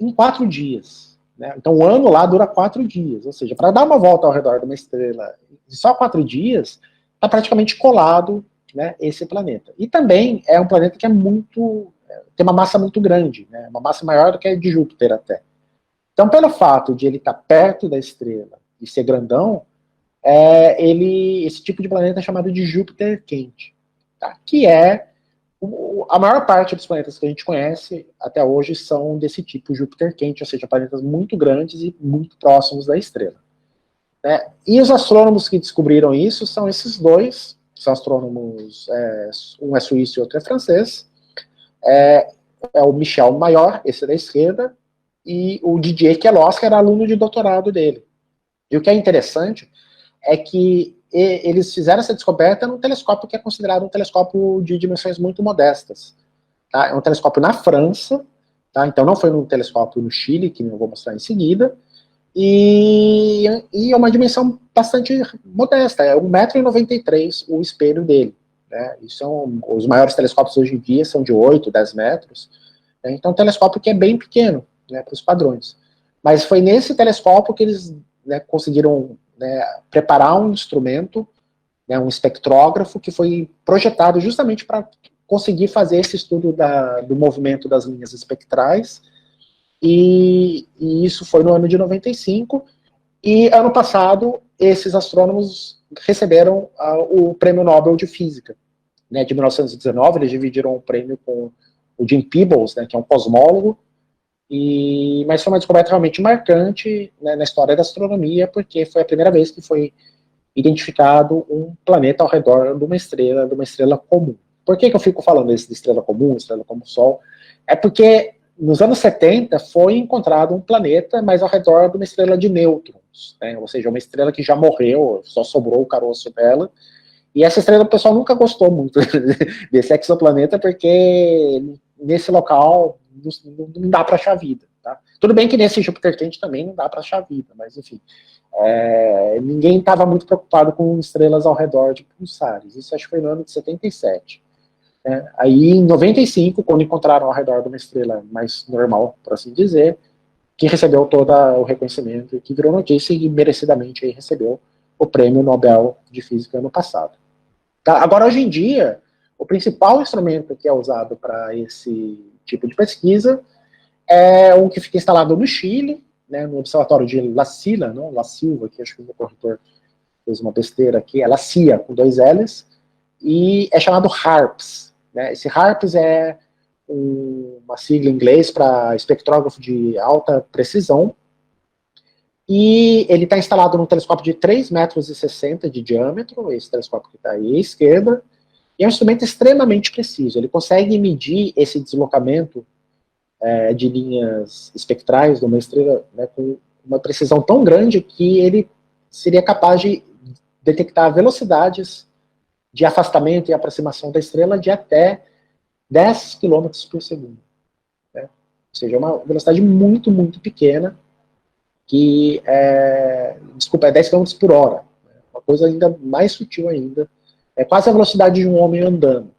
em 4 dias. Né? Então o ano lá dura 4 dias, ou seja, para dar uma volta ao redor de uma estrela em só 4 dias, está praticamente colado, né, esse planeta. E também é um planeta que é tem uma massa muito grande, né, uma massa maior do que a de Júpiter até. Então, pelo fato de ele estar perto da estrela e ser grandão, esse tipo de planeta é chamado de Júpiter quente, tá? Que é a maior parte dos planetas que a gente conhece até hoje são desse tipo Júpiter quente, ou seja, planetas muito grandes e muito próximos da estrela. Né? E os astrônomos que descobriram isso são esses dois, que são astrônomos, um é suíço e outro é francês, é o Michel Mayor, esse da esquerda, e o Didier Queloz, que era aluno de doutorado dele. E o que é interessante é que eles fizeram essa descoberta num telescópio que é considerado um telescópio de dimensões muito modestas. Tá? É um telescópio na França, tá? Então não foi num telescópio no Chile, que eu vou mostrar em seguida, e é uma dimensão bastante modesta, é 1,93 m o espelho dele. Né? Isso os maiores telescópios hoje em dia são de 8, 10 metros, né? Então é um telescópio que é bem pequeno, né, para os padrões. Mas foi nesse telescópio que eles, né, conseguiram, né, preparar um instrumento, né, um espectrógrafo, que foi projetado justamente para conseguir fazer esse estudo do movimento das linhas espectrais, e isso foi no ano de 95, e ano passado esses astrônomos receberam o Prêmio Nobel de Física. Né, de 1919, eles dividiram o prêmio com o Jim Peebles, né, que é um cosmólogo, mas foi uma descoberta realmente marcante, né, na história da astronomia, porque foi a primeira vez que foi identificado um planeta ao redor de uma estrela comum. Por que eu fico falando isso de estrela comum, estrela como o Sol? É porque nos anos 70 foi encontrado um planeta, mas ao redor de uma estrela de nêutrons, né, ou seja, uma estrela que já morreu, só sobrou o caroço dela, e essa estrela o pessoal nunca gostou muito desse exoplaneta, porque nesse local não dá para achar vida. Tá? Tudo bem que nesse Júpiter quente também não dá para achar vida, mas enfim, ninguém estava muito preocupado com estrelas ao redor de pulsares. Isso acho que foi no ano de 77. Né? Aí em 95, quando encontraram ao redor de uma estrela mais normal, por assim dizer, que recebeu todo o reconhecimento, que virou notícia e merecidamente aí recebeu o Prêmio Nobel de Física ano passado. Tá? Agora, hoje em dia, o principal instrumento que é usado para esse tipo de pesquisa é um que fica instalado no Chile, né, no observatório de La Silla, não? La Silva, que acho que o meu corretor fez uma besteira aqui, é La Cia, com 2 L's, e é chamado HARPS. Né? Esse HARPS é uma sigla em inglês para espectrógrafo de alta precisão, e ele está instalado num telescópio de 3,60 metros de diâmetro, esse telescópio que está aí à esquerda, e é um instrumento extremamente preciso. Ele consegue medir esse deslocamento de linhas espectrais de uma estrela, né, com uma precisão tão grande que ele seria capaz de detectar velocidades de afastamento e aproximação da estrela de até 10 km por segundo. Né? Ou seja, é uma velocidade muito, muito pequena, que é 10 km por hora. Uma coisa ainda mais sutil ainda. É quase a velocidade de um homem andando.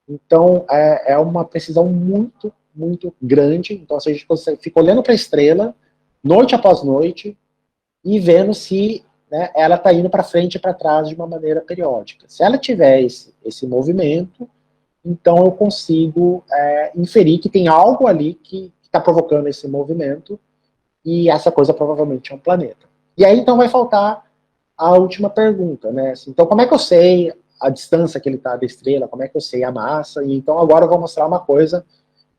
Então, é uma precisão muito, muito grande. Então, a gente fica olhando para a estrela, noite após noite, e vendo se, né, ela está indo para frente e para trás de uma maneira periódica. Se ela tiver esse movimento, então eu consigo inferir que tem algo ali que está provocando esse movimento, e essa coisa provavelmente é um planeta. E aí, então, vai faltar a última pergunta, né? Então, como é que eu sei a distância que ele está da estrela, como é que eu sei a massa? E então, agora eu vou mostrar uma coisa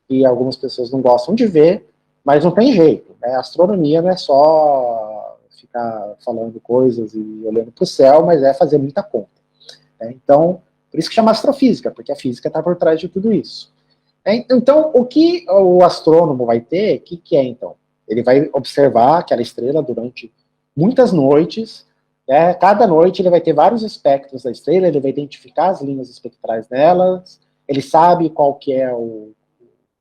que algumas pessoas não gostam de ver, mas não tem jeito, né? A astronomia não é só ficar falando coisas e olhando para o céu, mas é fazer muita conta. Né? Então, por isso que chama astrofísica, porque a física está por trás de tudo isso. Então, o que o astrônomo vai ter, o que é então? Ele vai observar aquela estrela durante muitas noites, né? Cada noite ele vai ter vários espectros da estrela, ele vai identificar as linhas espectrais delas, ele sabe qual que é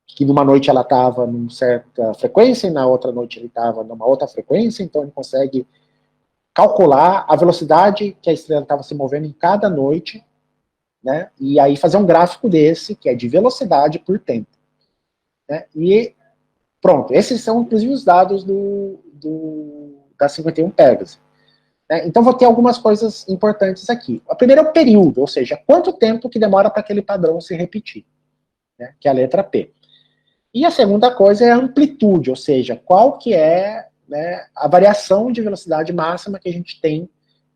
que numa noite ela estava numa certa frequência, e na outra noite ele estava numa outra frequência, então ele consegue calcular a velocidade que a estrela estava se movendo em cada noite, né? E aí fazer um gráfico desse, que é de velocidade por tempo. Né? E pronto, esses são inclusive os dados da 51 Pegasus. Né? Então vou ter algumas coisas importantes aqui. A primeira é o período, ou seja, quanto tempo que demora para aquele padrão se repetir, né? Que é a letra P. E a segunda coisa é a amplitude, ou seja, qual que é, né, a variação de velocidade máxima que a gente tem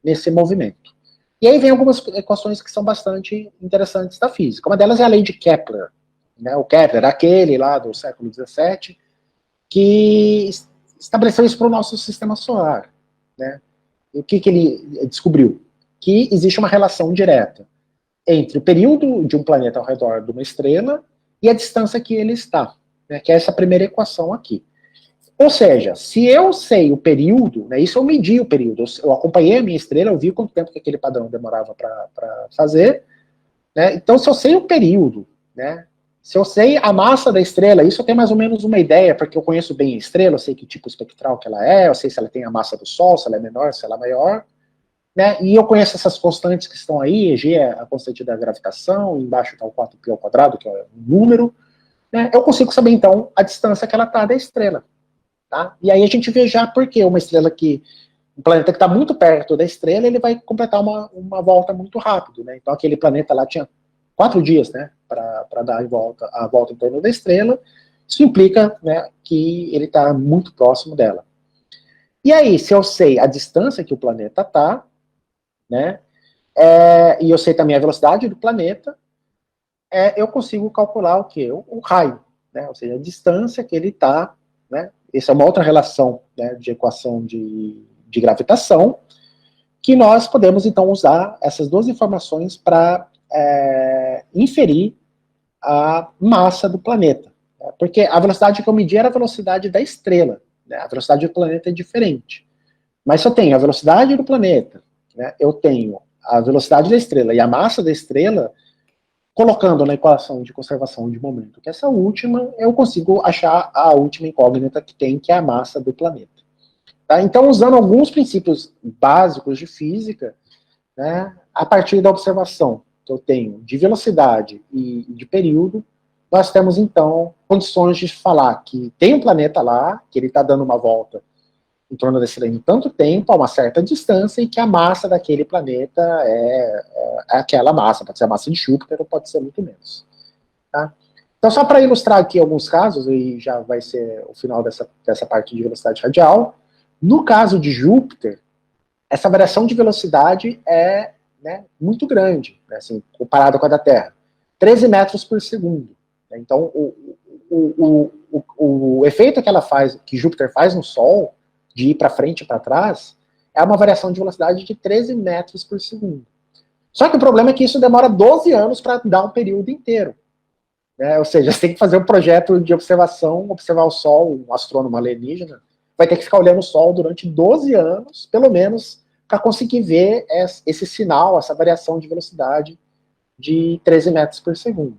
nesse movimento. E aí vem algumas equações que são bastante interessantes da física. Uma delas é a lei de Kepler. Né? O Kepler, aquele lá do século XVII, que estabeleceu isso para o nosso sistema solar. Né? E o que ele descobriu? Que existe uma relação direta entre o período de um planeta ao redor de uma estrela e a distância que ele está, né, que é essa primeira equação aqui. Ou seja, se eu sei o período, né, isso eu medi o período, eu acompanhei a minha estrela, eu vi quanto tempo que aquele padrão demorava para fazer, né, então se eu sei o período, né, se eu sei a massa da estrela, isso eu tenho mais ou menos uma ideia, porque eu conheço bem a estrela, eu sei que tipo espectral que ela é, eu sei se ela tem a massa do Sol, se ela é menor, se ela é maior, né, e eu conheço essas constantes que estão aí, G é a constante da gravitação, embaixo está o 4π ao quadrado, que é um número, né, eu consigo saber então a distância que ela está da estrela. Tá? E aí a gente vê já porque um planeta que está muito perto da estrela, ele vai completar uma volta muito rápido, né? Então aquele planeta lá tinha 4 dias, né, para dar a volta em torno da estrela. Isso implica, né, que ele está muito próximo dela. E aí, se eu sei a distância que o planeta está, né, e eu sei também a velocidade do planeta, eu consigo calcular o quê? O raio, né? Ou seja, a distância que ele está, né? Essa é uma outra relação, né, de equação de gravitação, que nós podemos, então, usar essas duas informações para inferir a massa do planeta. Né? Porque a velocidade que eu medi era a velocidade da estrela. Né? A velocidade do planeta é diferente. Mas se eu tenho a velocidade do planeta, né, eu tenho a velocidade da estrela e a massa da estrela, colocando na equação de conservação de momento, que essa última, eu consigo achar a última incógnita que tem, que é a massa do planeta. Tá? Então, usando alguns princípios básicos de física, né, a partir da observação que eu tenho de velocidade e de período, nós temos, então, condições de falar que tem um planeta lá, que ele está dando uma volta em torno desse em tanto tempo, a uma certa distância, e que a massa daquele planeta é aquela massa, pode ser a massa de Júpiter ou pode ser muito menos. Tá? Então, só para ilustrar aqui alguns casos, e já vai ser o final dessa parte de velocidade radial, no caso de Júpiter, essa variação de velocidade é, né, muito grande, né, assim, comparada com a da Terra. 13 metros por segundo. Né? Então, o efeito que ela faz, que Júpiter faz no Sol, de ir para frente e para trás, é uma variação de velocidade de 13 metros por segundo. Só que o problema é que isso demora 12 anos para dar um período inteiro. Né? Ou seja, você tem que fazer um projeto de observação, observar o Sol, um astrônomo alienígena, vai ter que ficar olhando o Sol durante 12 anos, pelo menos, para conseguir ver esse sinal, essa variação de velocidade de 13 metros por segundo.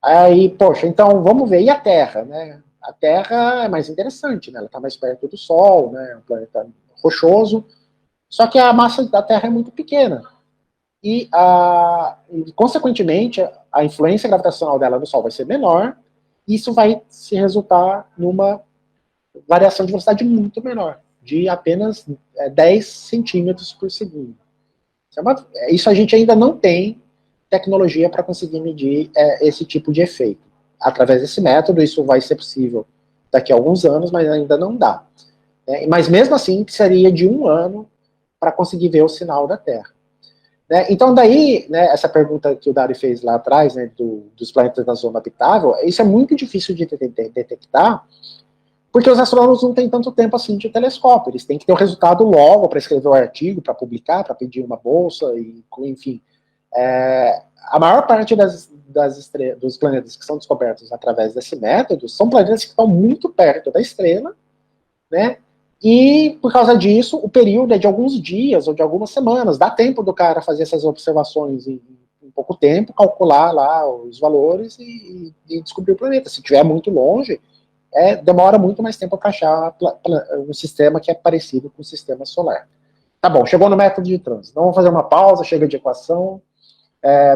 Aí, poxa, então vamos ver, e a Terra, né? A Terra é mais interessante, né? Ela está mais perto do Sol, né? É um planeta rochoso, só que a massa da Terra é muito pequena. E, consequentemente, a influência gravitacional dela no Sol vai ser menor, e isso vai se resultar numa variação de velocidade muito menor, de apenas 10 centímetros por segundo. Isso a gente ainda não tem tecnologia para conseguir medir esse tipo de efeito. Através desse método, isso vai ser possível daqui a alguns anos, mas ainda não dá. Mas mesmo assim, precisaria de 1 ano para conseguir ver o sinal da Terra. Então daí, essa pergunta que o Dari fez lá atrás, dos planetas da zona habitável, isso é muito difícil de detectar, porque os astrônomos não têm tanto tempo assim de telescópio, eles têm que ter o resultado logo para escrever o artigo, para publicar, para pedir uma bolsa, e, enfim. A maior parte dos planetas que são descobertos através desse método são planetas que estão muito perto da estrela, né? E, por causa disso, o período é de alguns dias ou de algumas semanas. Dá tempo do cara fazer essas observações em pouco tempo, calcular lá os valores e descobrir o planeta. Se estiver muito longe, demora muito mais tempo para achar um sistema que é parecido com o sistema solar. Tá bom, chegou no método de trânsito. Então, vamos fazer uma pausa, chega de equação.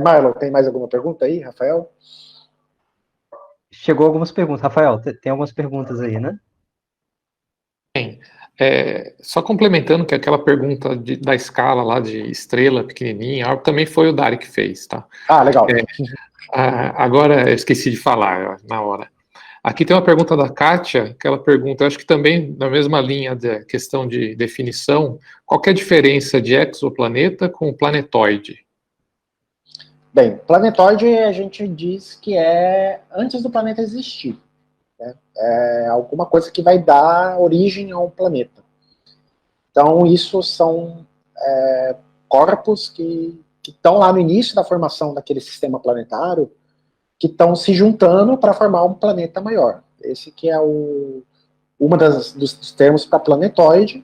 Marlon, tem mais alguma pergunta aí, Rafael? Chegou algumas perguntas. Rafael, tem algumas perguntas aí, né? Tem. Só complementando que aquela pergunta da escala lá de estrela pequenininha, também foi o Dari que fez, tá? Ah, legal. Agora, eu esqueci de falar na hora. Aqui tem uma pergunta da Kátia, que ela pergunta, eu acho que também na mesma linha da questão de definição, qual que é a diferença de exoplaneta com planetoide? Bem, planetoide a gente diz que é antes do planeta existir. É alguma coisa que vai dar origem a um planeta. Então, isso são corpos que estão lá no início da formação daquele sistema planetário, que estão se juntando para formar um planeta maior. Esse que é uma dos termos para planetoide.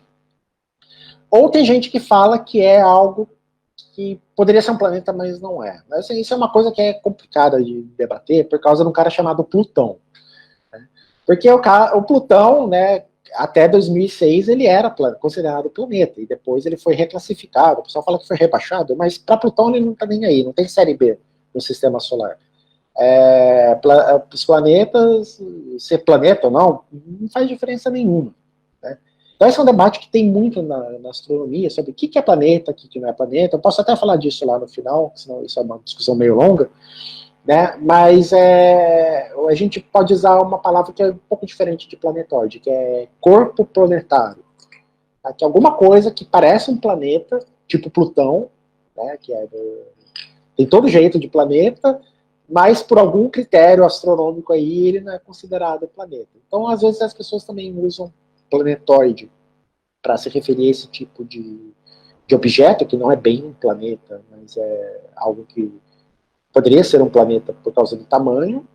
Ou tem gente que fala que é algo que poderia ser um planeta, mas não é. Mas, assim, isso é uma coisa que é complicada de debater por causa de um cara chamado Plutão. Porque o Plutão, né, até 2006, ele era considerado planeta, e depois ele foi reclassificado. O pessoal fala que foi rebaixado, mas para Plutão ele não está nem aí, não tem série B no sistema solar. Os planetas, ser planeta ou não faz diferença nenhuma. Né? Então esse é um debate que tem muito na astronomia, sobre o que é planeta, o que não é planeta. Eu posso até falar disso lá no final, senão isso é uma discussão meio longa. Né? Mas a gente pode usar uma palavra que é um pouco diferente de planetoide, que é corpo planetário. Tá? Que é alguma coisa que parece um planeta, tipo Plutão, né? Que tem todo jeito de planeta, mas por algum critério astronômico aí ele não é considerado planeta. Então, às vezes, as pessoas também usam planetoide para se referir a esse tipo de objeto, que não é bem um planeta, mas é algo que poderia ser um planeta por causa do tamanho,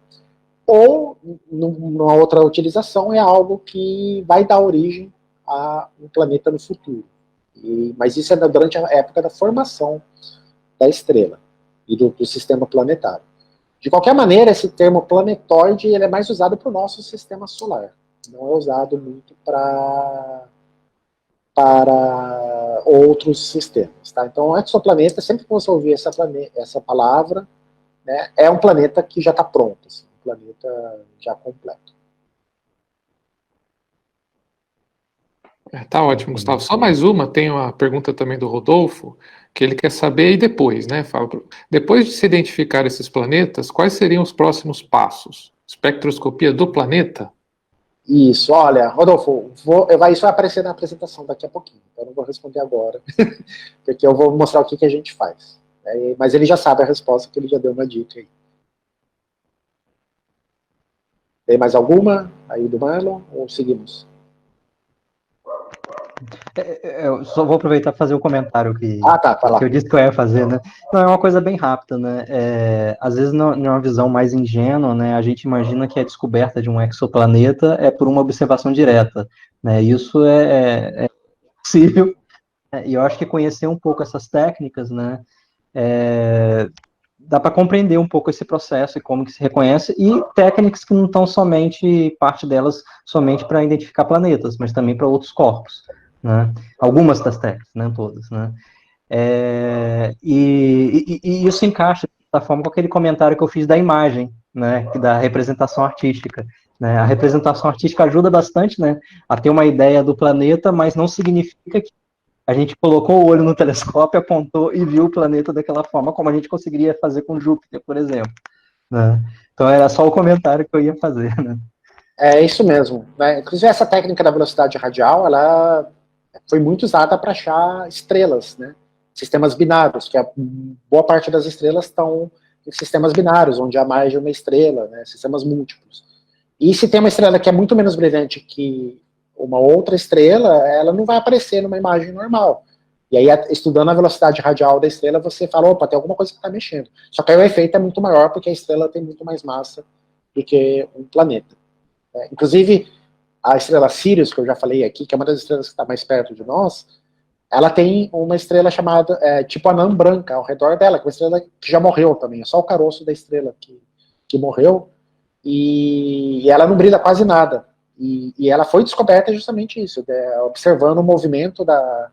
ou, numa outra utilização, é algo que vai dar origem a um planeta no futuro. Mas isso é durante a época da formação da estrela e do sistema planetário. De qualquer maneira, esse termo planetoide ele é mais usado para o nosso sistema solar. Não é usado muito para outros sistemas. Tá? Então, exoplaneta, sempre que você ouvir essa palavra, né, é um planeta que já está pronto, assim, um planeta já completo. Tá ótimo, Gustavo. Só mais uma, tem uma pergunta também do Rodolfo, que ele quer saber, e depois, né? Depois de se identificar esses planetas, quais seriam os próximos passos? Espectroscopia do planeta? Isso, olha, Rodolfo, isso vai aparecer na apresentação daqui a pouquinho, então eu não vou responder agora, porque eu vou mostrar o que a gente faz. Mas ele já sabe a resposta, que ele já deu uma dica aí. Tem mais alguma aí do Marlon, ou seguimos? Eu só vou aproveitar para fazer o comentário que eu disse que eu ia fazer, né? Não, é uma coisa bem rápida, né? Às vezes, numa visão mais ingênua, né, a gente imagina que a descoberta de um exoplaneta é por uma observação direta, né? Isso é possível, e eu acho que conhecer um pouco essas técnicas, né, dá para compreender um pouco esse processo e como que se reconhece, e técnicas que não estão somente, parte delas, somente para identificar planetas, mas também para outros corpos, né? Algumas das técnicas, não todas, né? E isso encaixa, de certa forma, com aquele comentário que eu fiz da imagem, né, da representação artística. Né? A representação artística ajuda bastante, né, a ter uma ideia do planeta, mas não significa que a gente colocou o olho no telescópio, apontou e viu o planeta daquela forma, como a gente conseguiria fazer com Júpiter, por exemplo. Né? Então era só o comentário que eu ia fazer. Né? É isso mesmo. Né? Inclusive, essa técnica da velocidade radial, ela foi muito usada para achar estrelas, né? Sistemas binários, que a boa parte das estrelas estão em sistemas binários, onde há mais de uma estrela, né? Sistemas múltiplos. E se tem uma estrela que é muito menos brilhante que uma outra estrela, ela não vai aparecer numa imagem normal. E aí, estudando a velocidade radial da estrela, você fala, opa, tem alguma coisa que está mexendo. Só que aí o efeito é muito maior, porque a estrela tem muito mais massa do que um planeta. Inclusive, a estrela Sirius, que eu já falei aqui, que é uma das estrelas que está mais perto de nós, ela tem uma estrela chamada, tipo anã branca, ao redor dela, que é uma estrela que já morreu também, é só o caroço da estrela que morreu, e ela não brilha quase nada. E ela foi descoberta justamente isso, observando o movimento da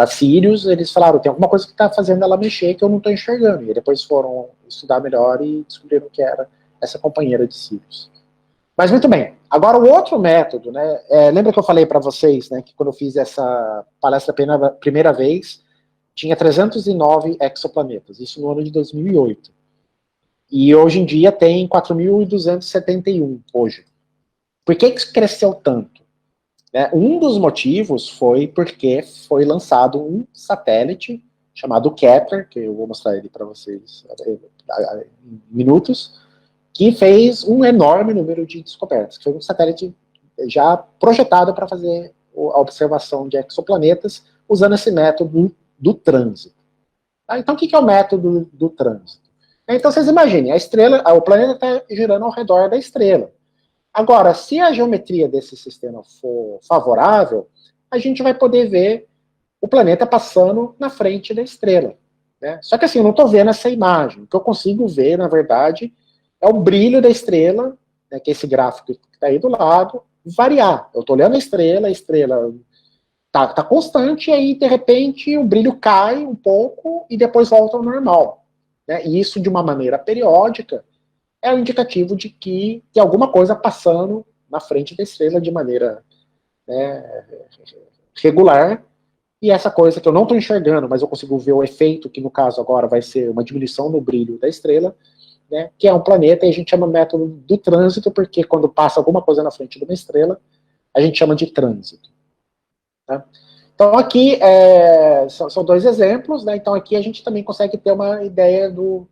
Sirius, eles falaram, tem alguma coisa que está fazendo ela mexer que eu não estou enxergando. E depois foram estudar melhor e descobriram que era essa companheira de Sirius. Mas muito bem. Agora o outro método, né? Lembra que eu falei para vocês, né, que quando eu fiz essa palestra pela primeira vez, tinha 309 exoplanetas, isso no ano de 2008. E hoje em dia tem 4.271 hoje. Por que cresceu tanto? Um dos motivos foi porque foi lançado um satélite chamado Kepler, que eu vou mostrar ele para vocês em minutos, que fez um enorme número de descobertas. Foi um satélite já projetado para fazer a observação de exoplanetas usando esse método do trânsito. Então, o que é o método do trânsito? Então, vocês imaginem, o planeta está girando ao redor da estrela. Agora, se a geometria desse sistema for favorável, a gente vai poder ver o planeta passando na frente da estrela. Né? Só que assim, eu não estou vendo essa imagem. O que eu consigo ver, na verdade, é o brilho da estrela, né, que é esse gráfico que está aí do lado, variar. Eu estou olhando a estrela está constante, e aí, de repente, o brilho cai um pouco e depois volta ao normal. Né? E isso, de uma maneira periódica, é um indicativo de que tem alguma coisa passando na frente da estrela de maneira, né, regular, e essa coisa que eu não estou enxergando, mas eu consigo ver o efeito, que no caso agora vai ser uma diminuição no brilho da estrela, né, que é um planeta, e a gente chama de método do trânsito, porque quando passa alguma coisa na frente de uma estrela, a gente chama de trânsito. Tá? Então aqui são dois exemplos, né, então aqui a gente também consegue ter uma ideia do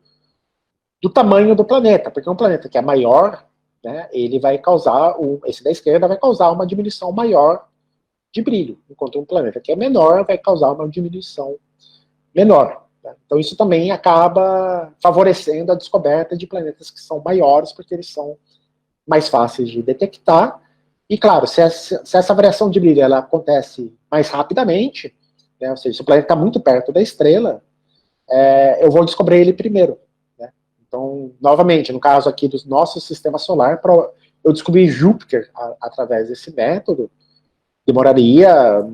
tamanho do planeta, porque um planeta que é maior, né, ele vai causar, esse da esquerda vai causar uma diminuição maior de brilho, enquanto um planeta que é menor vai causar uma diminuição menor. Né? Então isso também acaba favorecendo a descoberta de planetas que são maiores, porque eles são mais fáceis de detectar, e claro, se essa variação de brilho ela acontece mais rapidamente, né, ou seja, se o planeta está muito perto da estrela, eu vou descobrir ele primeiro. Então, novamente, no caso aqui do nosso sistema solar, eu descobri Júpiter através desse método, demoraria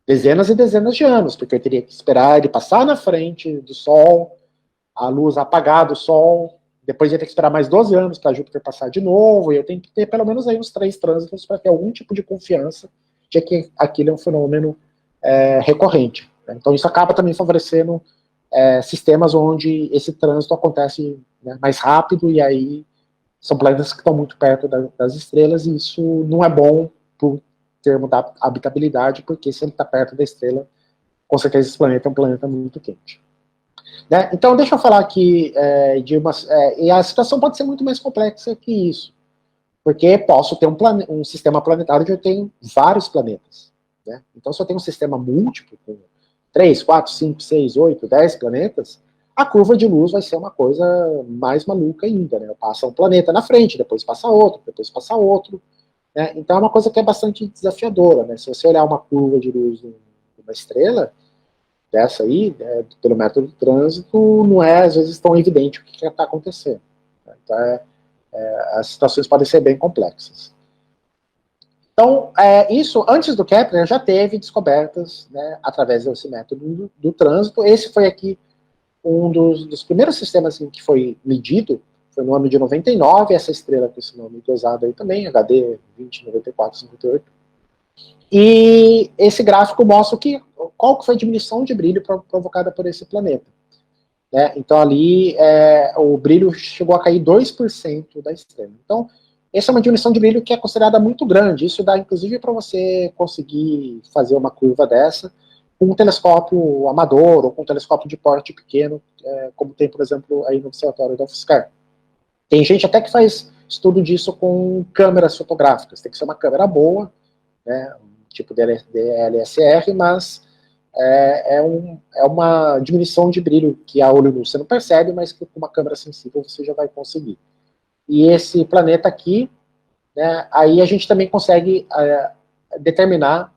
dezenas e dezenas de anos, porque eu teria que esperar ele passar na frente do Sol, a luz apagar do Sol, depois ia ter que esperar mais 12 anos para Júpiter passar de novo, e eu tenho que ter pelo menos aí uns 3 trânsitos para ter algum tipo de confiança de que aquilo é um fenômeno recorrente. Né? Então, isso acaba também favorecendo sistemas onde esse trânsito acontece, né, mais rápido, e aí são planetas que estão muito perto das estrelas, e isso não é bom por termo da habitabilidade, porque se ele está perto da estrela, com certeza esse planeta é um planeta muito quente. Né? Então, deixa eu falar aqui e a situação pode ser muito mais complexa que isso, porque posso ter um sistema planetário onde eu tenho vários planetas. Né? Então, se eu tenho um sistema múltiplo, com 3, 4, 5, 6, 8, 10 planetas, a curva de luz vai ser uma coisa mais maluca ainda, né? Passa um planeta na frente, depois passa outro, né? Então é uma coisa que é bastante desafiadora, né? Se você olhar uma curva de luz de uma estrela, dessa aí, né, pelo método de trânsito, não é às vezes tão evidente o que está acontecendo. Né? Então as situações podem ser bem complexas. Então, isso, antes do Kepler, já teve descobertas, né, através desse método do trânsito. Esse foi aqui um dos primeiros sistemas assim, que foi medido, foi no ano de 99, essa estrela com esse nome usado aí também, HD 209458. E esse gráfico mostra qual que foi a diminuição de brilho provocada por esse planeta. Né? Então, ali, o brilho chegou a cair 2% da estrela. Então, essa é uma diminuição de brilho que é considerada muito grande. Isso dá, inclusive, para você conseguir fazer uma curva dessa com um telescópio amador ou com um telescópio de porte pequeno, como tem, por exemplo, aí no observatório da UFSCar. Tem gente até que faz estudo disso com câmeras fotográficas. Tem que ser uma câmera boa, né, tipo DLSR, mas é uma diminuição de brilho que a olho nu você não percebe, mas que com uma câmera sensível você já vai conseguir. E esse planeta aqui, né, aí a gente também consegue determinar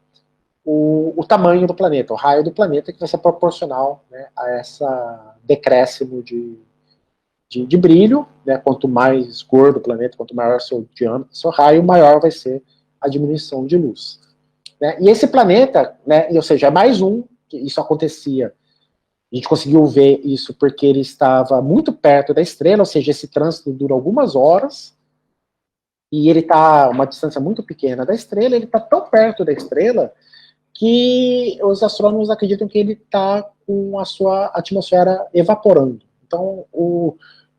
o tamanho do planeta, o raio do planeta, que vai ser proporcional, né, a essa decréscimo de brilho, né, quanto mais gordo o planeta, quanto maior o seu diâmetro, seu raio, maior vai ser a diminuição de luz. Né? E esse planeta, né, ou seja, é mais um, que isso acontecia, a gente conseguiu ver isso porque ele estava muito perto da estrela, ou seja, esse trânsito dura algumas horas, e ele está a uma distância muito pequena da estrela, ele está tão perto da estrela que os astrônomos acreditam que ele está com a sua atmosfera evaporando. Então,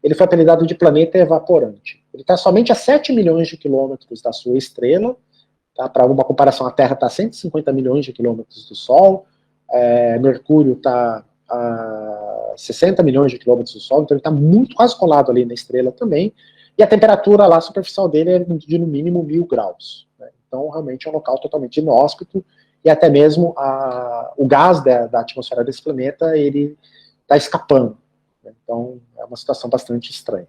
ele foi apelidado de planeta evaporante. Ele está somente a 7 milhões de quilômetros da sua estrela. Tá? Para uma comparação, a Terra está a 150 milhões de quilômetros do Sol, Mercúrio está a 60 milhões de quilômetros do Sol, então ele está muito quase colado ali na estrela também, e a temperatura lá superficial dele é de no mínimo 1000 graus. Né? Então realmente é um local totalmente inóspito, e até mesmo o gás da atmosfera desse planeta, ele está escapando. Né? Então é uma situação bastante estranha.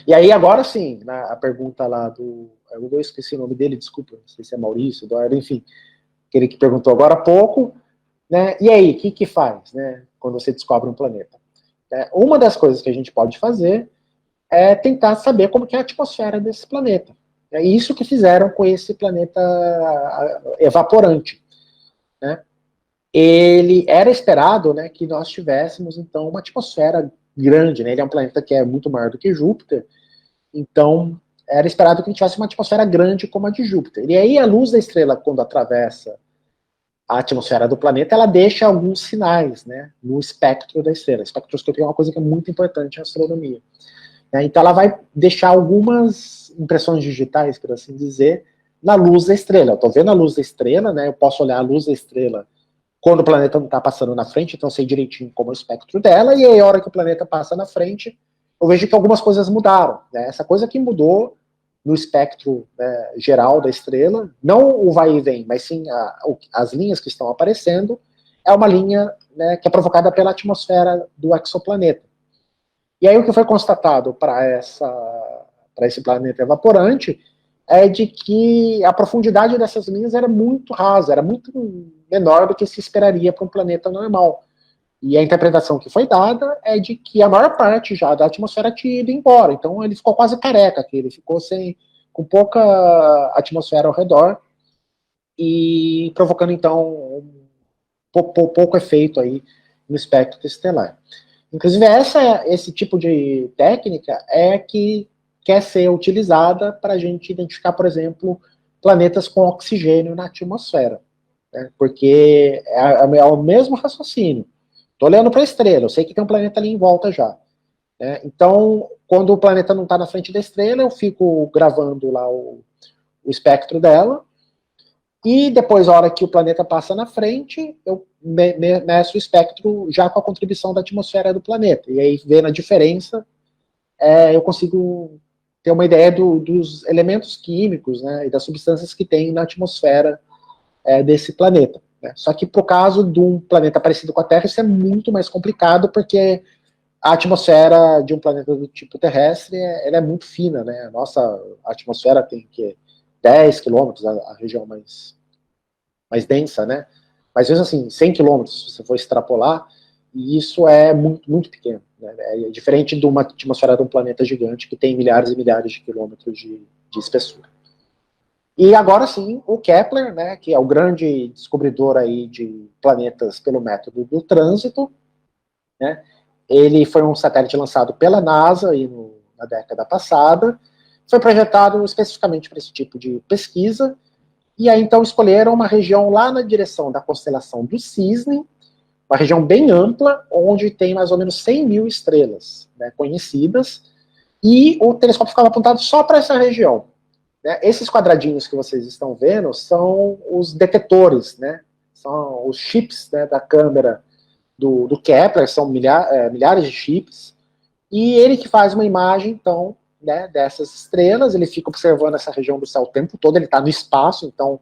E aí agora sim, né, a pergunta lá eu esqueci o nome dele, desculpa, não sei se é Maurício, Eduardo, enfim, aquele que perguntou agora há pouco, né, e aí, o que faz, né, quando você descobre um planeta? Uma das coisas que a gente pode fazer é tentar saber como que é a atmosfera desse planeta. É isso que fizeram com esse planeta evaporante. Né? Ele era esperado, né, que nós tivéssemos, então, uma atmosfera grande, né, ele é um planeta que é muito maior do que Júpiter, então era esperado que ele tivesse uma atmosfera grande como a de Júpiter. E aí a luz da estrela, quando atravessa a atmosfera do planeta, ela deixa alguns sinais, né, no espectro da estrela. A espectroscopia é uma coisa que é muito importante em astronomia. Né? Então ela vai deixar algumas impressões digitais, por assim dizer, na luz da estrela. Eu estou vendo a luz da estrela, né, eu posso olhar a luz da estrela quando o planeta não está passando na frente, então eu sei direitinho como é o espectro dela, e aí a hora que o planeta passa na frente, eu vejo que algumas coisas mudaram. Né? Essa coisa que mudou no espectro, né, geral da estrela, não o vai e vem, mas sim as linhas que estão aparecendo, é uma linha, né, que é provocada pela atmosfera do exoplaneta. E aí o que foi constatado para esse planeta evaporante é de que a profundidade dessas linhas era muito rasa, era muito menor do que se esperaria para um planeta normal. E a interpretação que foi dada é de que a maior parte já da atmosfera tinha ido embora. Então ele ficou quase careca aqui, ele ficou com pouca atmosfera ao redor e provocando então pouco efeito aí no espectro estelar. Inclusive esse tipo de técnica é que quer ser utilizada para a gente identificar, por exemplo, planetas com oxigênio na atmosfera. Né? Porque é o mesmo raciocínio. Estou olhando para a estrela, eu sei que tem um planeta ali em volta já. Né? Então, quando o planeta não está na frente da estrela, eu fico gravando lá o espectro dela, e depois, a hora que o planeta passa na frente, eu meço o espectro já com a contribuição da atmosfera do planeta. E aí, vendo a diferença, eu consigo ter uma ideia dos elementos químicos, né, e das substâncias que tem na atmosfera desse planeta. Né? Só que, por caso de um planeta parecido com a Terra, isso é muito mais complicado, porque a atmosfera de um planeta do tipo terrestre ela é muito fina. Né? A nossa atmosfera tem que 10 quilômetros, a região mais densa, né? Mas mesmo assim, 100 quilômetros, se você for extrapolar, e isso é muito, muito pequeno, né? É diferente de uma atmosfera de um planeta gigante que tem milhares e milhares de quilômetros de espessura. E agora sim, o Kepler, né, que é o grande descobridor aí de planetas pelo método do trânsito, né, ele foi um satélite lançado pela NASA aí na década passada, foi projetado especificamente para esse tipo de pesquisa, e aí então escolheram uma região lá na direção da constelação do Cisne, uma região bem ampla, onde tem mais ou menos 100 mil estrelas, né, conhecidas, e o telescópio ficava apontado só para essa região. Né? Esses quadradinhos que vocês estão vendo são os detetores, né? São os chips, né, da câmera do Kepler, são milhares de chips, e ele que faz uma imagem, então, né, dessas estrelas, ele fica observando essa região do céu o tempo todo, ele está no espaço, então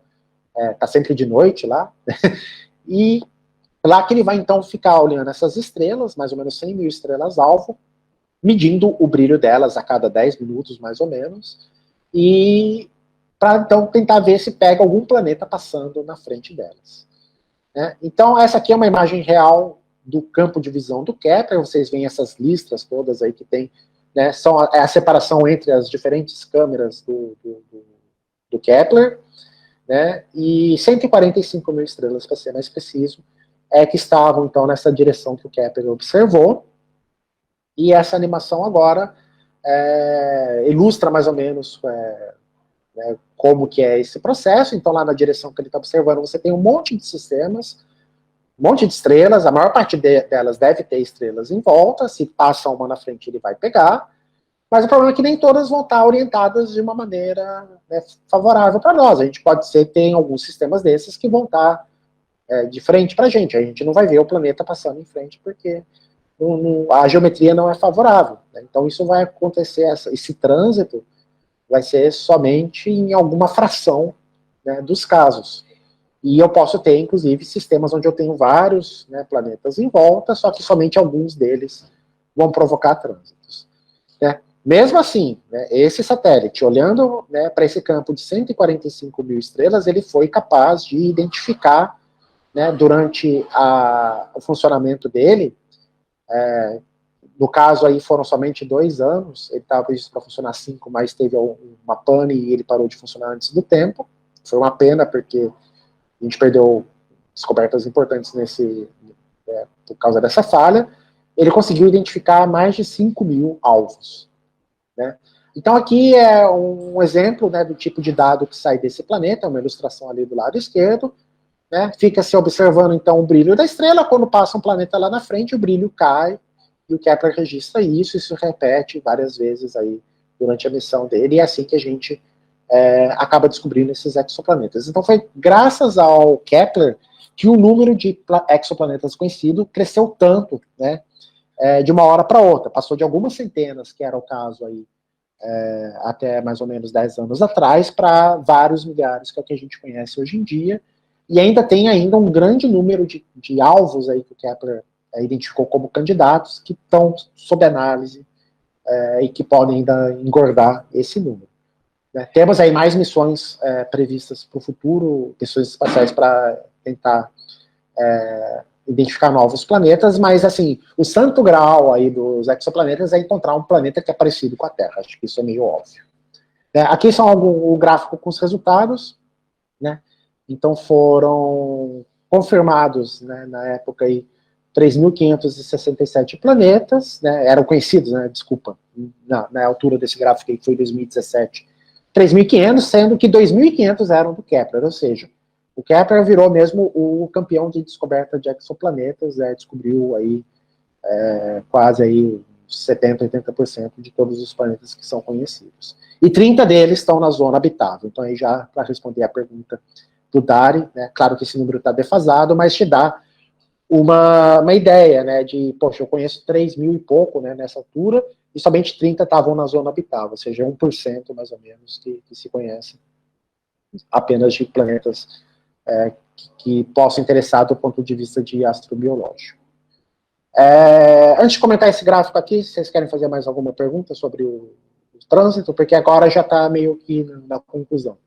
está sempre de noite lá, e lá que ele vai então ficar olhando essas estrelas, mais ou menos 100 mil estrelas-alvo, medindo o brilho delas a cada 10 minutos, mais ou menos, e para então tentar ver se pega algum planeta passando na frente delas. Né? Então, essa aqui é uma imagem real do campo de visão do Kepler, vocês veem essas listras todas aí que tem, né, é a separação entre as diferentes câmeras do Kepler, né, e 145 mil estrelas, para ser mais preciso, que estavam então nessa direção que o Kepler observou, e essa animação agora ilustra mais ou menos né, como que é esse processo. Então lá na direção que ele está observando você tem um monte de sistemas, um monte de estrelas, a maior parte delas deve ter estrelas em volta, se passa uma na frente ele vai pegar, mas o problema é que nem todas vão estar orientadas de uma maneira, né, favorável para nós. A gente pode ser, tem alguns sistemas desses que vão estar de frente para a gente não vai ver o planeta passando em frente porque a geometria não é favorável. Né? Então isso vai acontecer, esse trânsito vai ser somente em alguma fração, né, dos casos. E eu posso ter, inclusive, sistemas onde eu tenho vários, né, planetas em volta, só que somente alguns deles vão provocar trânsitos. Né? Mesmo assim, né, esse satélite, olhando, né, para esse campo de 145 mil estrelas, ele foi capaz de identificar, né, durante o funcionamento dele, no caso aí foram somente 2 anos, ele estava previsto para funcionar 5, mas teve uma pane e ele parou de funcionar antes do tempo. Foi uma pena, porque a gente perdeu descobertas importantes por causa dessa falha. Ele conseguiu identificar mais de 5 mil alvos. Né? Então aqui é um exemplo, né, do tipo de dado que sai desse planeta, uma ilustração ali do lado esquerdo. Né? Fica se observando então o brilho da estrela, quando passa um planeta lá na frente, o brilho cai, e o Kepler registra isso se repete várias vezes aí durante a missão dele, e é assim que a gente acaba descobrindo esses exoplanetas. Então foi graças ao Kepler que o número de exoplanetas conhecido cresceu tanto, né, de uma hora para outra, passou de algumas centenas, que era o caso aí, até mais ou menos 10 anos atrás, para vários milhares, que é o que a gente conhece hoje em dia, e ainda tem um grande número de alvos aí que o Kepler identificou como candidatos, que estão sob análise e que podem ainda engordar esse número. Né? Temos aí mais missões previstas para o futuro, missões espaciais para tentar identificar novos planetas, mas assim, o santo grau aí dos exoplanetas é encontrar um planeta que é parecido com a Terra, acho que isso é meio óbvio. Aqui são o gráfico com os resultados, né? Então foram confirmados, né, na época aí, 3.567 planetas, né, eram conhecidos, né, desculpa, na altura desse gráfico aí, que foi 2017, 3.500, sendo que 2.500 eram do Kepler, ou seja, o Kepler virou mesmo o campeão de descoberta de exoplanetas, descobriu aí quase aí 70%, 80% de todos os planetas que são conhecidos. E 30 deles estão na zona habitável. Então aí já, para responder a pergunta do Dari, né, claro que esse número está defasado, mas te dá uma ideia, né, de, poxa, eu conheço 3 mil e pouco, né, nessa altura, e somente 30 estavam na zona habitável, ou seja, 1% mais ou menos que se conhece apenas de planetas que possam interessar do ponto de vista de astrobiológico. Antes de comentar esse gráfico aqui, vocês querem fazer mais alguma pergunta sobre o trânsito? Porque agora já está meio que na conclusão.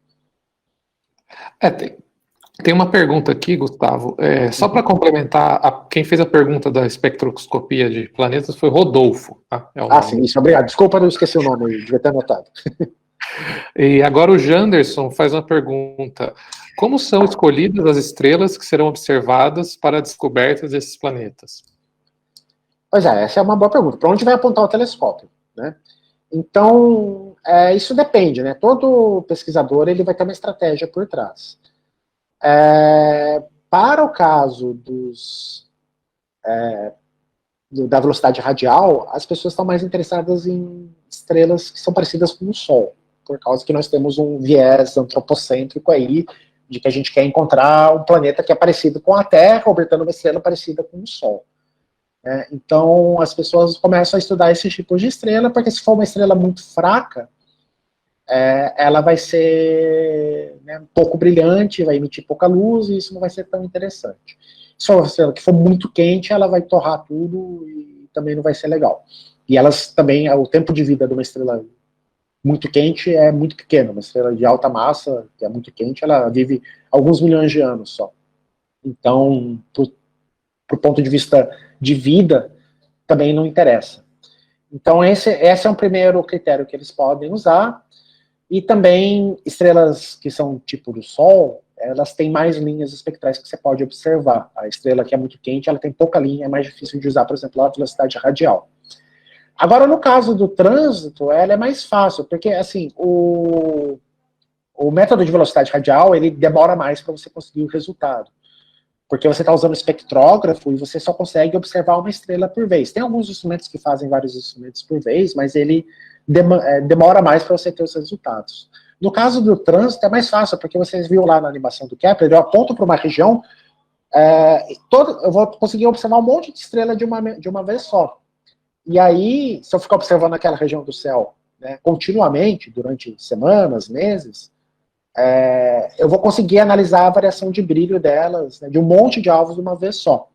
Tem uma pergunta aqui, Gustavo. Só para complementar, quem fez a pergunta da espectroscopia de planetas foi Rodolfo. Tá? Sim, isso, obrigado. Desculpa, não esqueci o nome, devia ter anotado. E agora o Janderson faz uma pergunta. Como são escolhidas as estrelas que serão observadas para a descoberta desses planetas? Pois é, essa é uma boa pergunta. Para onde vai apontar o telescópio, né? Então, isso depende, né? Todo pesquisador ele vai ter uma estratégia por trás. Para o caso da velocidade radial, as pessoas estão mais interessadas em estrelas que são parecidas com o Sol, por causa que nós temos um viés antropocêntrico aí, de que a gente quer encontrar um planeta que é parecido com a Terra, orbitando uma estrela parecida com o Sol. Então, as pessoas começam a estudar esses tipos de estrela, porque se for uma estrela muito fraca, ela vai ser um pouco brilhante, vai emitir pouca luz, e isso não vai ser tão interessante. Se for uma estrela que for muito quente, ela vai torrar tudo e também não vai ser legal. E elas também, o tempo de vida de uma estrela muito quente é muito pequeno. Uma estrela de alta massa, que é muito quente, ela vive alguns milhões de anos só. Então, pro ponto de vista de vida, também não interessa. Então, esse é um primeiro critério que eles podem usar. E também, estrelas que são tipo do Sol, elas têm mais linhas espectrais que você pode observar. A estrela que é muito quente, ela tem pouca linha, é mais difícil de usar, por exemplo, a velocidade radial. Agora, no caso do trânsito, ela é mais fácil, porque, assim, o método de velocidade radial, ele demora mais para você conseguir o resultado. Porque você está usando espectrógrafo e você só consegue observar uma estrela por vez. Tem alguns instrumentos que fazem vários instrumentos por vez, mas ele demora mais para você ter os resultados. No caso do trânsito é mais fácil, porque vocês viram lá na animação do Kepler, eu aponto para uma região, eu vou conseguir observar um monte de estrela de uma vez só. E aí, se eu ficar observando aquela região do céu, né, continuamente, durante semanas, meses, eu vou conseguir analisar a variação de brilho delas, né, de um monte de alvos de uma vez só.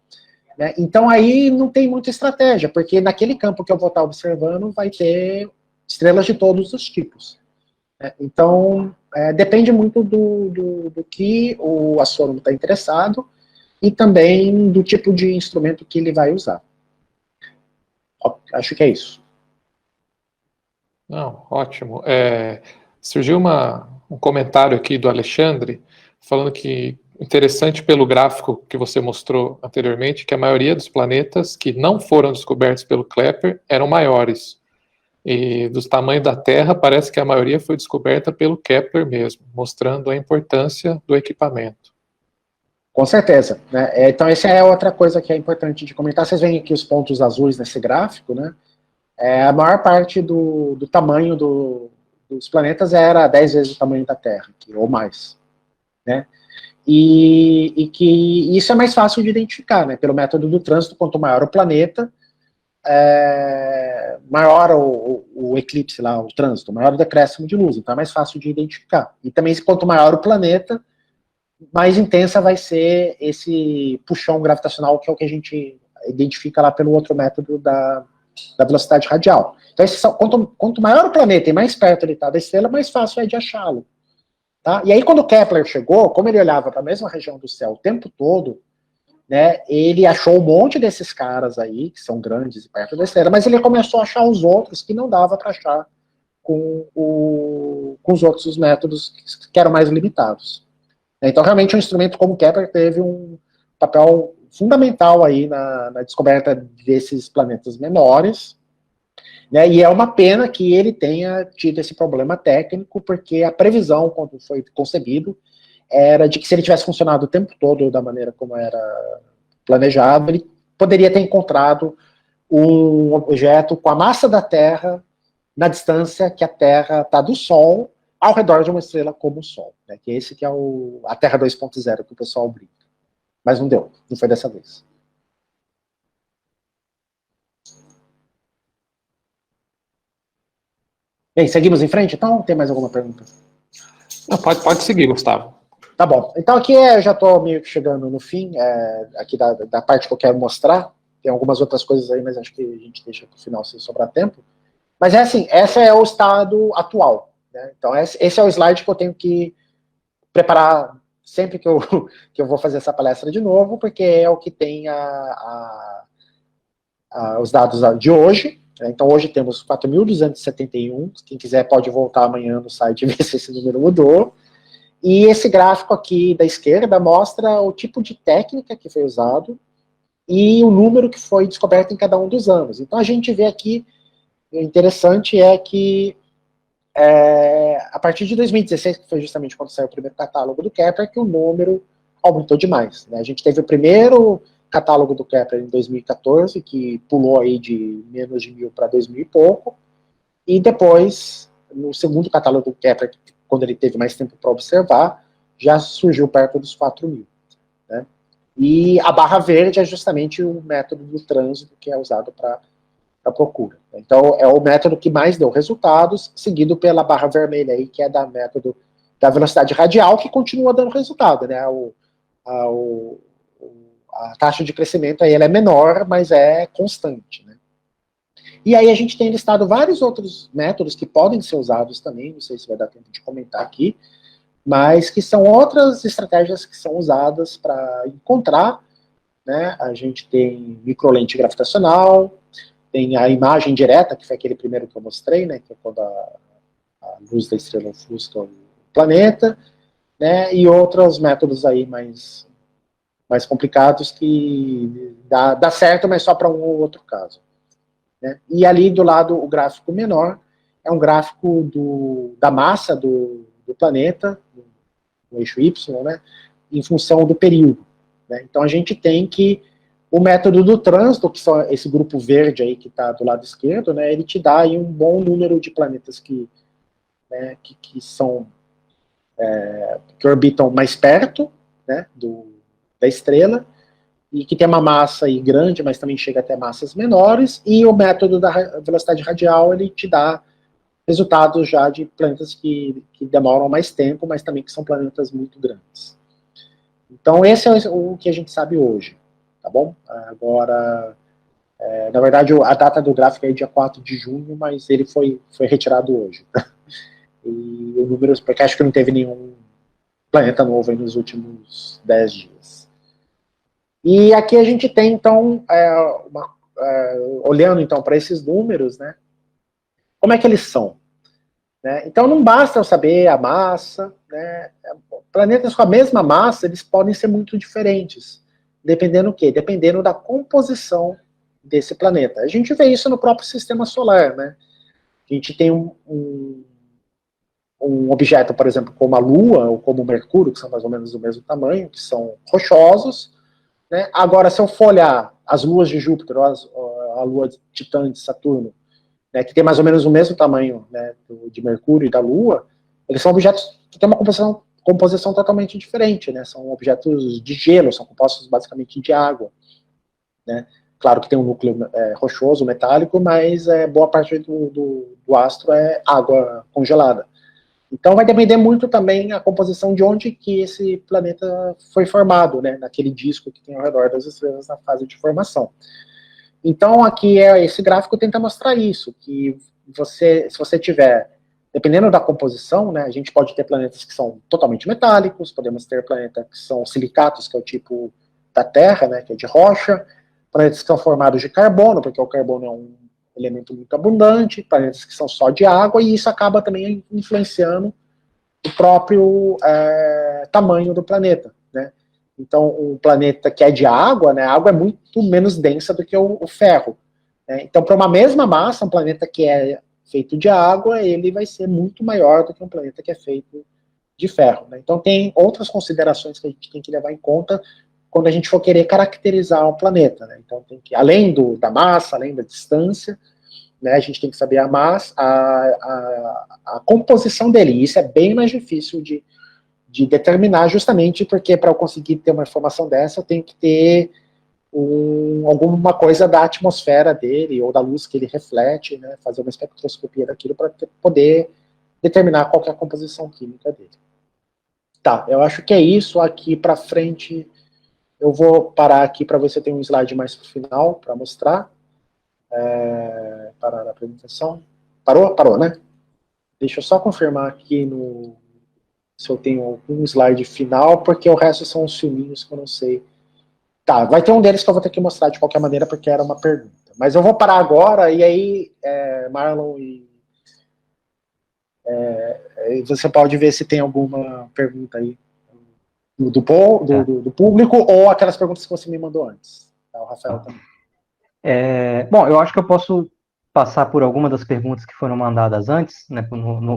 Né? Então aí não tem muita estratégia, porque naquele campo que eu vou estar observando vai ter estrelas de todos os tipos. Né? Então depende muito do que o astrônomo está interessado e também do tipo de instrumento que ele vai usar. Acho que é isso. Não, ótimo. Surgiu um comentário aqui do Alexandre, falando que, interessante pelo gráfico que você mostrou anteriormente, que a maioria dos planetas que não foram descobertos pelo Kepler eram maiores. E dos tamanhos da Terra, parece que a maioria foi descoberta pelo Kepler mesmo, mostrando a importância do equipamento. Com certeza. Né? Então, essa é outra coisa que é importante de comentar. Vocês veem aqui os pontos azuis nesse gráfico, né? A maior parte do tamanho dos planetas era 10 vezes o tamanho da Terra, ou mais. Né? E que isso é mais fácil de identificar, né? Pelo método do trânsito, quanto maior o planeta, maior o eclipse lá, o trânsito, maior o decréscimo de luz, então é mais fácil de identificar. E também, quanto maior o planeta, mais intensa vai ser esse puxão gravitacional, que é o que a gente identifica lá pelo outro método da velocidade radial. Então, quanto maior o planeta e mais perto ele está da estrela, mais fácil é de achá-lo. Tá? E aí, quando Kepler chegou, como ele olhava para a mesma região do céu o tempo todo, né, ele achou um monte desses caras aí, que são grandes e perto da estrela, mas ele começou a achar os outros que não dava para achar com os outros métodos que eram mais limitados. Então, realmente, um instrumento como Kepler teve um papel fundamental aí na descoberta desses planetas menores, né, e é uma pena que ele tenha tido esse problema técnico, porque a previsão, quando foi concebido, era de que se ele tivesse funcionado o tempo todo da maneira como era planejado, ele poderia ter encontrado um objeto com a massa da Terra na distância que a Terra está do Sol, ao redor de uma estrela como o Sol, né, que esse que é a Terra 2.0 que o pessoal brinca. Mas não deu, não foi dessa vez. Bem, seguimos em frente, então? Tem mais alguma pergunta? Não, pode seguir, Gustavo. Tá bom. Então aqui eu já estou meio que chegando no fim, aqui da parte que eu quero mostrar. Tem algumas outras coisas aí, mas acho que a gente deixa para o final se sobrar tempo. Mas assim, esse é o estado atual. Né? Então esse é o slide que eu tenho que preparar sempre que eu vou fazer essa palestra de novo, porque é o que tem os dados de hoje. Então, hoje temos 4.271. Quem quiser pode voltar amanhã no site e ver se esse número mudou. E esse gráfico aqui da esquerda mostra o tipo de técnica que foi usado e o número que foi descoberto em cada um dos anos. Então, a gente vê aqui, o interessante é que a partir de 2016, que foi justamente quando saiu o primeiro catálogo do Kepler, que o número aumentou demais. Né? A gente teve o primeiro catálogo do Kepler em 2014, que pulou aí de menos de 1.000 para 2.000 e pouco, e depois, no segundo catálogo do Kepler, quando ele teve mais tempo para observar, já surgiu perto dos 4.000. Né? E a barra verde é justamente o método do trânsito que é usado para a procura. Então, é o método que mais deu resultados, seguido pela barra vermelha aí, que é da método da velocidade radial, que continua dando resultado, né? A taxa de crescimento aí ela é menor, mas é constante, né? E aí a gente tem listado vários outros métodos que podem ser usados também, não sei se vai dar tempo de comentar aqui, mas que são outras estratégias que são usadas para encontrar, né? A gente tem microlente gravitacional, tem a imagem direta, que foi aquele primeiro que eu mostrei, né, que é quando a luz da estrela ofusca o planeta, né, e outros métodos aí mais complicados que dá certo, mas só para um ou outro caso. Né. E ali do lado, o gráfico menor é um gráfico da massa do planeta, no eixo Y, né, em função do período. Né. Então a gente tem que o método do trânsito, que são esse grupo verde aí que está do lado esquerdo, né, ele te dá aí um bom número de planetas que são que orbitam mais perto, né, da estrela e que tem uma massa aí grande, mas também chega até massas menores. E o método da velocidade radial ele te dá resultados já de planetas que demoram mais tempo, mas também que são planetas muito grandes. Então esse é o que a gente sabe hoje. Tá bom? Agora, na verdade, a data do gráfico é dia 4 de junho, mas ele foi retirado hoje. E o número, porque acho que não teve nenhum planeta novo aí nos últimos 10 dias. E aqui a gente tem, então, olhando então para esses números, né, como é que eles são? Né? Então não basta eu saber a massa, né? Planetas com a mesma massa, eles podem ser muito diferentes. Dependendo do quê? Dependendo da composição desse planeta. A gente vê isso no próprio sistema solar, né? A gente tem um objeto, por exemplo, como a Lua ou como o Mercúrio, que são mais ou menos do mesmo tamanho, que são rochosos. Né? Agora, se eu for olhar as luas de Júpiter, ou a lua de Titã de Saturno, né, que tem mais ou menos o mesmo tamanho, né, de Mercúrio e da Lua, eles são objetos que têm uma composição totalmente diferente, né? São objetos de gelo, são compostos basicamente de água, né? Claro que tem um núcleo rochoso, metálico, mas boa parte do astro é água congelada. Então vai depender muito também a composição de onde que esse planeta foi formado, né? Naquele disco que tem ao redor das estrelas na fase de formação. Então aqui esse gráfico tenta mostrar isso, que se você tiver dependendo da composição, né, a gente pode ter planetas que são totalmente metálicos, podemos ter planetas que são silicatos, que é o tipo da Terra, né, que é de rocha, planetas que são formados de carbono, porque o carbono é um elemento muito abundante, planetas que são só de água, e isso acaba também influenciando o próprio tamanho do planeta. Né? Então, um planeta que é de água, né, a água é muito menos densa do que o ferro. Né? Então, para uma mesma massa, um planeta que é feito de água, ele vai ser muito maior do que um planeta que é feito de ferro. Né? Então tem outras considerações que a gente tem que levar em conta quando a gente for querer caracterizar o planeta. Né? Então tem que, além da massa, além da distância, né, a gente tem que saber a massa, a composição dele. E isso é bem mais difícil de determinar, justamente porque para eu conseguir ter uma informação dessa, eu tenho que ter alguma coisa da atmosfera dele, ou da luz que ele reflete, né, fazer uma espectroscopia daquilo para poder determinar qual que é a composição química dele. Tá, eu acho que é isso. Aqui para frente, eu vou parar aqui para ver se eu tenho um slide mais para o final, para mostrar. Parar a apresentação. Parou? Parou, né? Deixa eu só confirmar aqui no se eu tenho algum slide final, porque o resto são os filminhos que eu não sei. Tá, vai ter um deles que eu vou ter que mostrar de qualquer maneira, porque era uma pergunta. Mas eu vou parar agora, e aí, Marlon, você pode ver se tem alguma pergunta aí do público, ou aquelas perguntas que você me mandou antes. Tá, o Rafael também. Bom, eu acho que eu posso passar por alguma das perguntas que foram mandadas antes, né,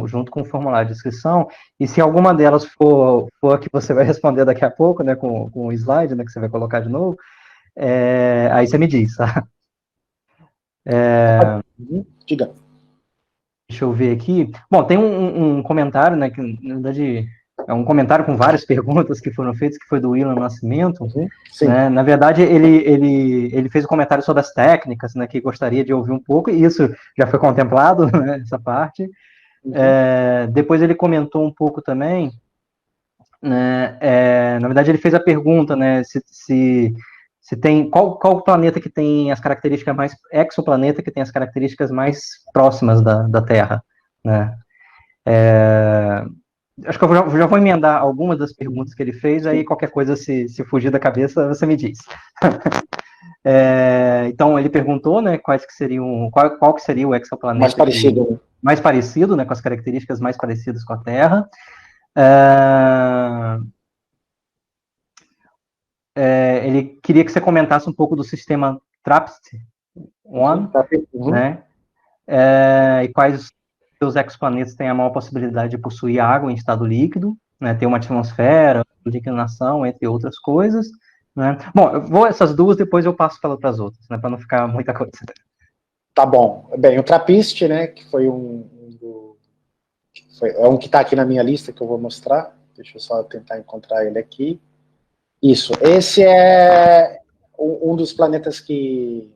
junto com o formulário de inscrição, e se alguma delas for a que você vai responder daqui a pouco, né, com o slide, né, que você vai colocar de novo, aí você me diz, tá? Diga. Deixa eu ver aqui. Bom, tem um comentário, né, que na verdade é um comentário com várias perguntas que foram feitas, que foi do Willan Nascimento. Né? Na verdade, ele fez um comentário sobre as técnicas, né, que gostaria de ouvir um pouco, e isso já foi contemplado, né, essa parte. Depois ele comentou um pouco também, né, na verdade ele fez a pergunta, né, se tem, qual planeta que tem as características mais, exoplaneta que tem as características mais próximas da Terra, né. Acho que eu já vou emendar algumas das perguntas que ele fez, aí qualquer coisa, se fugir da cabeça, você me diz. Então, ele perguntou, né, qual que seria o exoplaneta mais parecido, né, com as características mais parecidas com a Terra. Ele queria que você comentasse um pouco do sistema TRAPPIST-1, né, e quais os exoplanetas têm a maior possibilidade de possuir água em estado líquido, né, ter uma atmosfera, inclinação, entre outras coisas, né. Bom, eu vou essas duas, depois eu passo para as outras, né, para não ficar muita coisa. Tá bom. Bem, o TRAPPIST, né, que foi um que está aqui na minha lista, que eu vou mostrar. Deixa eu só tentar encontrar ele aqui. Isso. Esse é um dos planetas que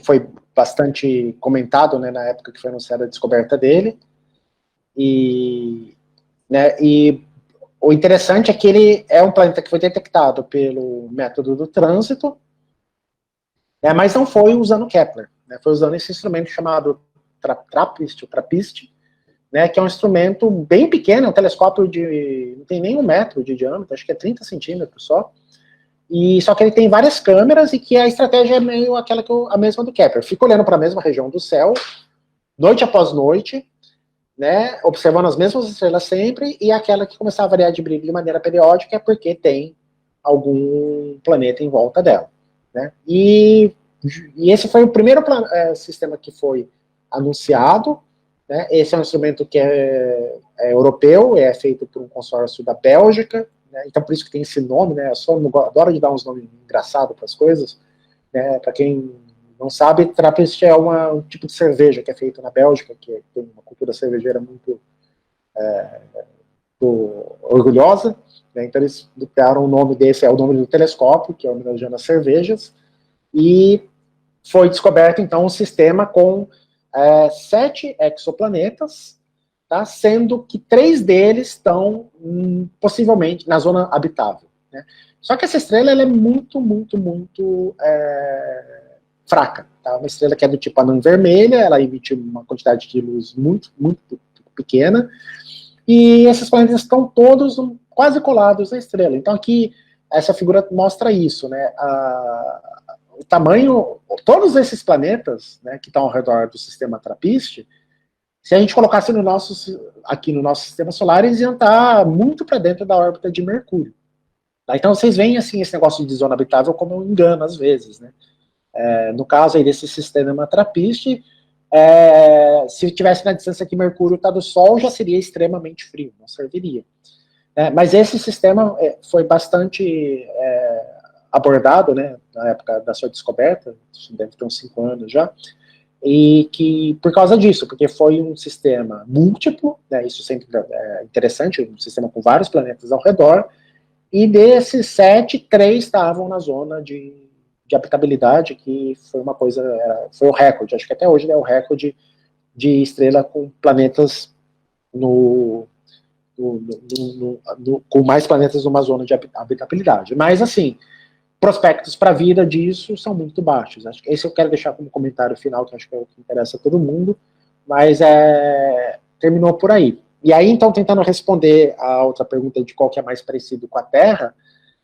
foi bastante comentado, né, na época que foi anunciada a descoberta dele. E o interessante é que ele é um planeta que foi detectado pelo método do trânsito, mas não foi usando Kepler, né, foi usando esse instrumento chamado TRAPPIST, né, que é um instrumento bem pequeno, um telescópio não tem nem 1 metro de diâmetro, acho que é 30 centímetros só, e só que ele tem várias câmeras e que a estratégia é meio a mesma do Kepler. Fica olhando para a mesma região do céu, noite após noite, né, observando as mesmas estrelas sempre, e aquela que começar a variar de brilho de maneira periódica é porque tem algum planeta em volta dela. Né? E esse foi o primeiro sistema que foi anunciado. Né? Esse é um instrumento que é europeu, é feito por um consórcio da Bélgica, né? Então por isso que tem esse nome, né? Eu adoro de dar uns nomes engraçados para as coisas, né? Para quem não sabe, Trappist é um tipo de cerveja que é feito na Bélgica, que tem uma cultura cervejeira muito orgulhosa, né? Então eles deram o nome desse, é o nome do telescópio, que é homenageando as cervejas, e foi descoberto então um sistema com 7 exoplanetas, tá? Sendo que 3 deles estão possivelmente na zona habitável. Né? Só que essa estrela ela é muito, muito, muito fraca. Tá? Uma estrela que é do tipo anã vermelha, ela emite uma quantidade de luz muito, muito pequena, e esses planetas estão todos quase colados na estrela. Então aqui, essa figura mostra isso, né? O tamanho, todos esses planetas, né, que estão ao redor do sistema TRAPPIST, se a gente colocasse aqui no nosso sistema solar, eles iam estar muito para dentro da órbita de Mercúrio. Tá? Então vocês veem assim, esse negócio de zona habitável como um engano às vezes. Né? No caso aí desse sistema TRAPPIST, se tivesse na distância que Mercúrio está do Sol, já seria extremamente frio, não serviria. Mas esse sistema foi bastante abordado, né, na época da sua descoberta, isso deve ter uns 5 anos já, e que, por causa disso, porque foi um sistema múltiplo, né, isso sempre é interessante, um sistema com vários planetas ao redor, e desses 7, 3 estavam na zona de habitabilidade, que foi uma coisa, foi o recorde, acho que até hoje é o recorde de estrela com planetas com mais planetas numa zona de habitabilidade. Mas, assim, prospectos para a vida disso são muito baixos. Acho que esse eu quero deixar como comentário final, que acho que é o que interessa a todo mundo, mas terminou por aí. E aí, então, tentando responder a outra pergunta de qual que é mais parecido com a Terra,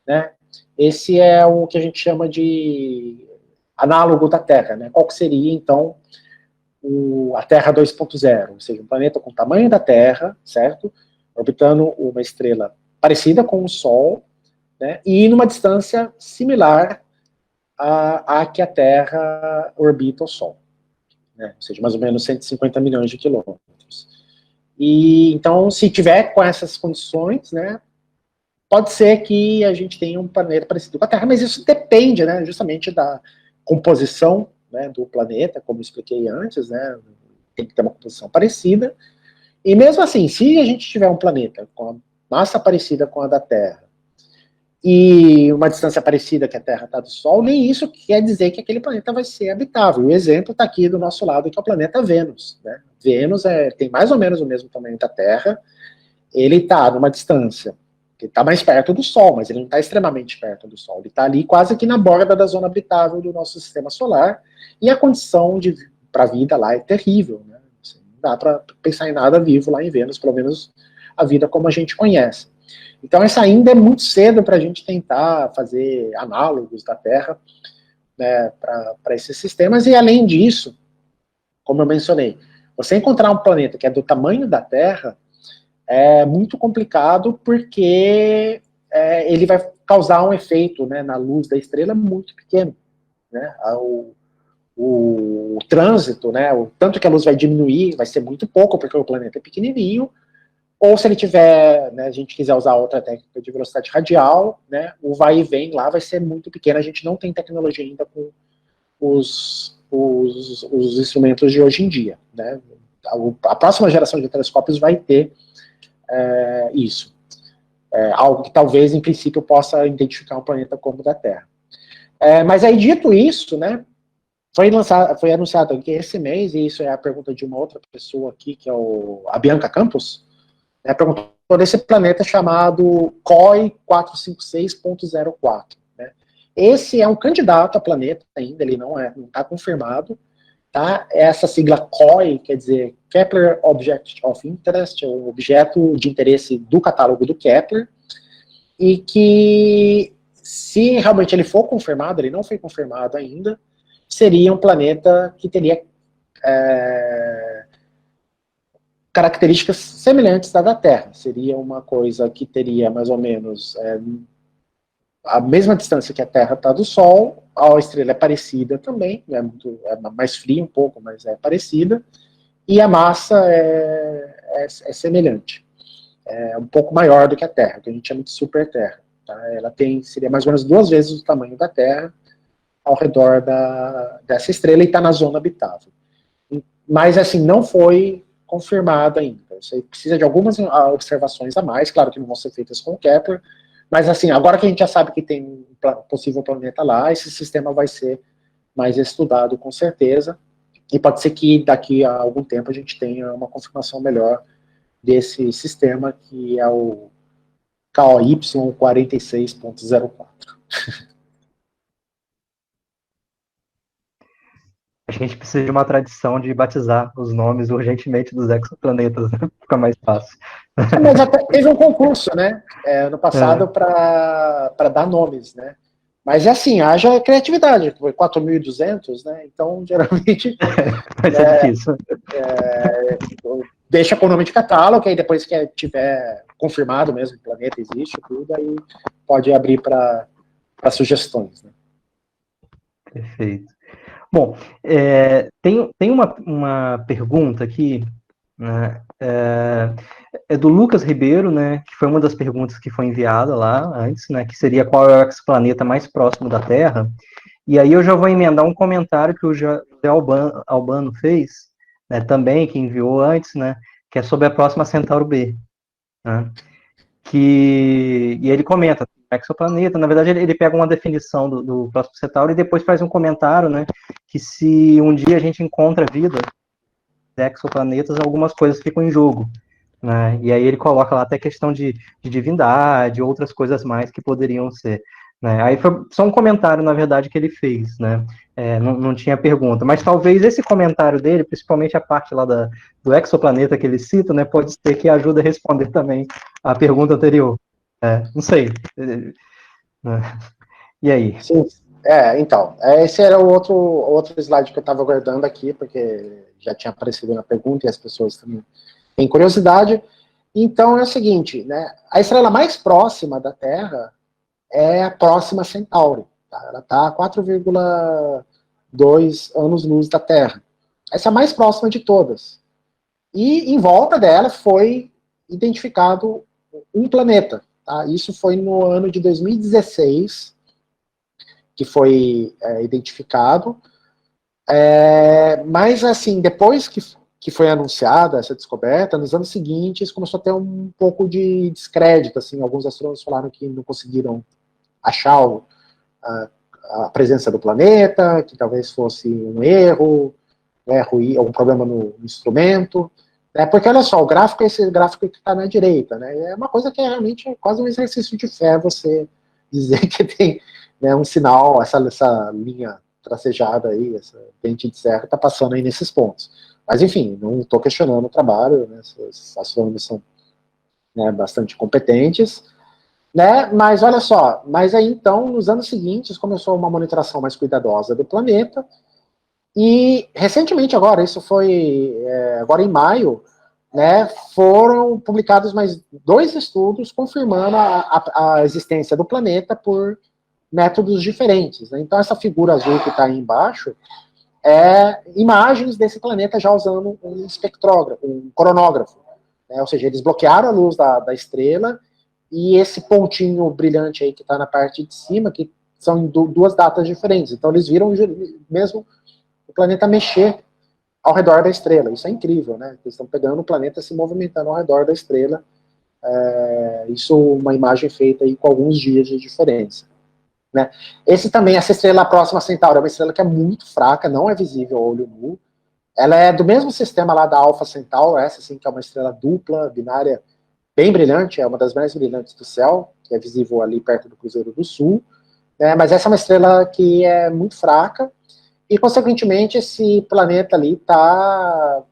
né, esse é o que a gente chama de análogo da Terra, né? Qual que seria, então, a Terra 2.0, ou seja, um planeta com o tamanho da Terra, certo? Orbitando uma estrela parecida com o Sol, né? E numa distância similar à que a Terra orbita o Sol, né? Ou seja, mais ou menos 150 milhões de quilômetros. E então, se tiver com essas condições, né, pode ser que a gente tenha um planeta parecido com a Terra, mas isso depende, né, justamente da composição, né, do planeta, como eu expliquei antes, né, tem que ter uma composição parecida. E mesmo assim, se a gente tiver um planeta com a massa parecida com a da Terra e uma distância parecida que a Terra está do Sol, nem isso quer dizer que aquele planeta vai ser habitável. O exemplo está aqui do nosso lado, que é o planeta Vênus, né? Vênus tem mais ou menos o mesmo tamanho da Terra, ele está numa distância que está mais perto do Sol, mas ele não está extremamente perto do Sol. Ele está ali quase que na borda da zona habitável do nosso sistema solar, e a condição para a vida lá é terrível, né? Assim, não dá para pensar em nada vivo lá em Vênus, pelo menos a vida como a gente conhece. Então, isso ainda é muito cedo para a gente tentar fazer análogos da Terra, né, para esses sistemas, e além disso, como eu mencionei, você encontrar um planeta que é do tamanho da Terra é muito complicado, porque ele vai causar um efeito, né, na luz da estrela muito pequeno, né? O trânsito, né, o tanto que a luz vai diminuir, vai ser muito pouco, porque o planeta é pequenininho, ou se ele tiver, né, a gente quiser usar outra técnica de velocidade radial, né, o vai e vem lá vai ser muito pequeno. A gente não tem tecnologia ainda com os instrumentos de hoje em dia, né? A próxima geração de telescópios vai ter isso. Algo que talvez, em princípio, possa identificar um planeta como o da Terra. Mas aí, dito isso, né, foi anunciado aqui esse mês, e isso é a pergunta de uma outra pessoa aqui, que é a Bianca Campos, né, perguntou desse planeta chamado COI 456.04. Né? Esse é um candidato a planeta ainda, ele não está confirmado. Tá? Essa sigla COI quer dizer Kepler Object of Interest, é um objeto de interesse do catálogo do Kepler, e que, se realmente ele for confirmado, ele não foi confirmado ainda, seria um planeta que teria características semelhantes à da Terra. Seria uma coisa que teria mais ou menos a mesma distância que a Terra está do Sol, a estrela é parecida também, é mais fria um pouco, mas é parecida, e a massa é semelhante. É um pouco maior do que a Terra, que a gente chama de super-Terra. Tá? Ela seria mais ou menos 2 vezes o tamanho da Terra ao redor dessa estrela, e está na zona habitável. Mas, assim, não foi confirmado ainda. Você precisa de algumas observações a mais, claro que não vão ser feitas com o Kepler, mas, assim, agora que a gente já sabe que tem um possível planeta lá, esse sistema vai ser mais estudado, com certeza, e pode ser que daqui a algum tempo a gente tenha uma confirmação melhor desse sistema, que é o KOY 46.04. Acho que a gente precisa de uma tradição de batizar os nomes urgentemente dos exoplanetas, né? Fica mais fácil. Mas até teve um concurso, né, no passado, para dar nomes, né? Mas, assim, haja criatividade, foi 4.200, né? Então, geralmente, vai ser difícil. Deixa com o nome de catálogo, aí depois que tiver confirmado mesmo que o planeta existe, tudo, aí pode abrir para sugestões, né? Perfeito. Bom, tem uma pergunta aqui, né, é do Lucas Ribeiro, né, que foi uma das perguntas que foi enviada lá antes, né, que seria qual é o exoplaneta mais próximo da Terra, e aí eu já vou emendar um comentário que o José Albano fez, né, também, que enviou antes, né, que é sobre a próxima Centauro B, né, e ele comenta, exoplaneta, na verdade ele pega uma definição do próximo Centauro e depois faz um comentário, né, que se um dia a gente encontra vida de exoplanetas, algumas coisas ficam em jogo, né, e aí ele coloca lá até questão de divindade, outras coisas mais que poderiam ser, né? Aí foi só um comentário, na verdade, que ele fez, né? Não tinha pergunta, mas talvez esse comentário dele, principalmente a parte lá do exoplaneta que ele cita, né, pode ser que ajude a responder também a pergunta anterior. Não sei. E aí? Sim, então, esse era o outro slide que eu estava guardando aqui, porque já tinha aparecido na pergunta e as pessoas também têm curiosidade. Então, é o seguinte, né, a estrela mais próxima da Terra é a Próxima Centauri. Tá? Ela está a 4,2 anos-luz da Terra. Essa é a mais próxima de todas. E em volta dela foi identificado um planeta. Tá? Isso foi no ano de 2016, que foi identificado. Mas, assim, depois que foi anunciada essa descoberta, nos anos seguintes começou a ter um pouco de descrédito. Assim, alguns astrônomos falaram que não conseguiram achar a presença do planeta, que talvez fosse um erro, algum problema no instrumento. Porque, olha só, o gráfico é esse gráfico que está na direita. Né? É uma coisa que é realmente quase um exercício de fé você dizer que tem, né, um sinal, essa linha tracejada aí, essa pente de serra está passando aí nesses pontos. Mas, enfim, não estou questionando o trabalho, né, esses astrônomos são, né, bastante competentes, né, mas olha só, mas aí então, nos anos seguintes, começou uma monitoração mais cuidadosa do planeta, e recentemente agora, isso foi agora em maio, né, foram publicados mais 2 estudos confirmando a existência do planeta por métodos diferentes. Né? Então, essa figura azul que está aí embaixo é imagens desse planeta já usando um espectrógrafo, um cronógrafo. Né? Ou seja, eles bloquearam a luz da estrela e esse pontinho brilhante aí que está na parte de cima, que são em 2 datas diferentes. Então, eles viram mesmo o planeta mexer ao redor da estrela. Isso é incrível, né? Eles estão pegando o planeta se movimentando ao redor da estrela. Isso uma imagem feita aí com alguns dias de diferença. Né? Essa estrela próxima a Centauri é uma estrela que é muito fraca, não é visível ao olho nu. Ela é do mesmo sistema lá da Alpha Centauri, essa sim, que é uma estrela dupla, binária, bem brilhante, é uma das mais brilhantes do céu, que é visível ali perto do Cruzeiro do Sul. Né? Mas essa é uma estrela que é muito fraca, e, consequentemente, esse planeta ali tá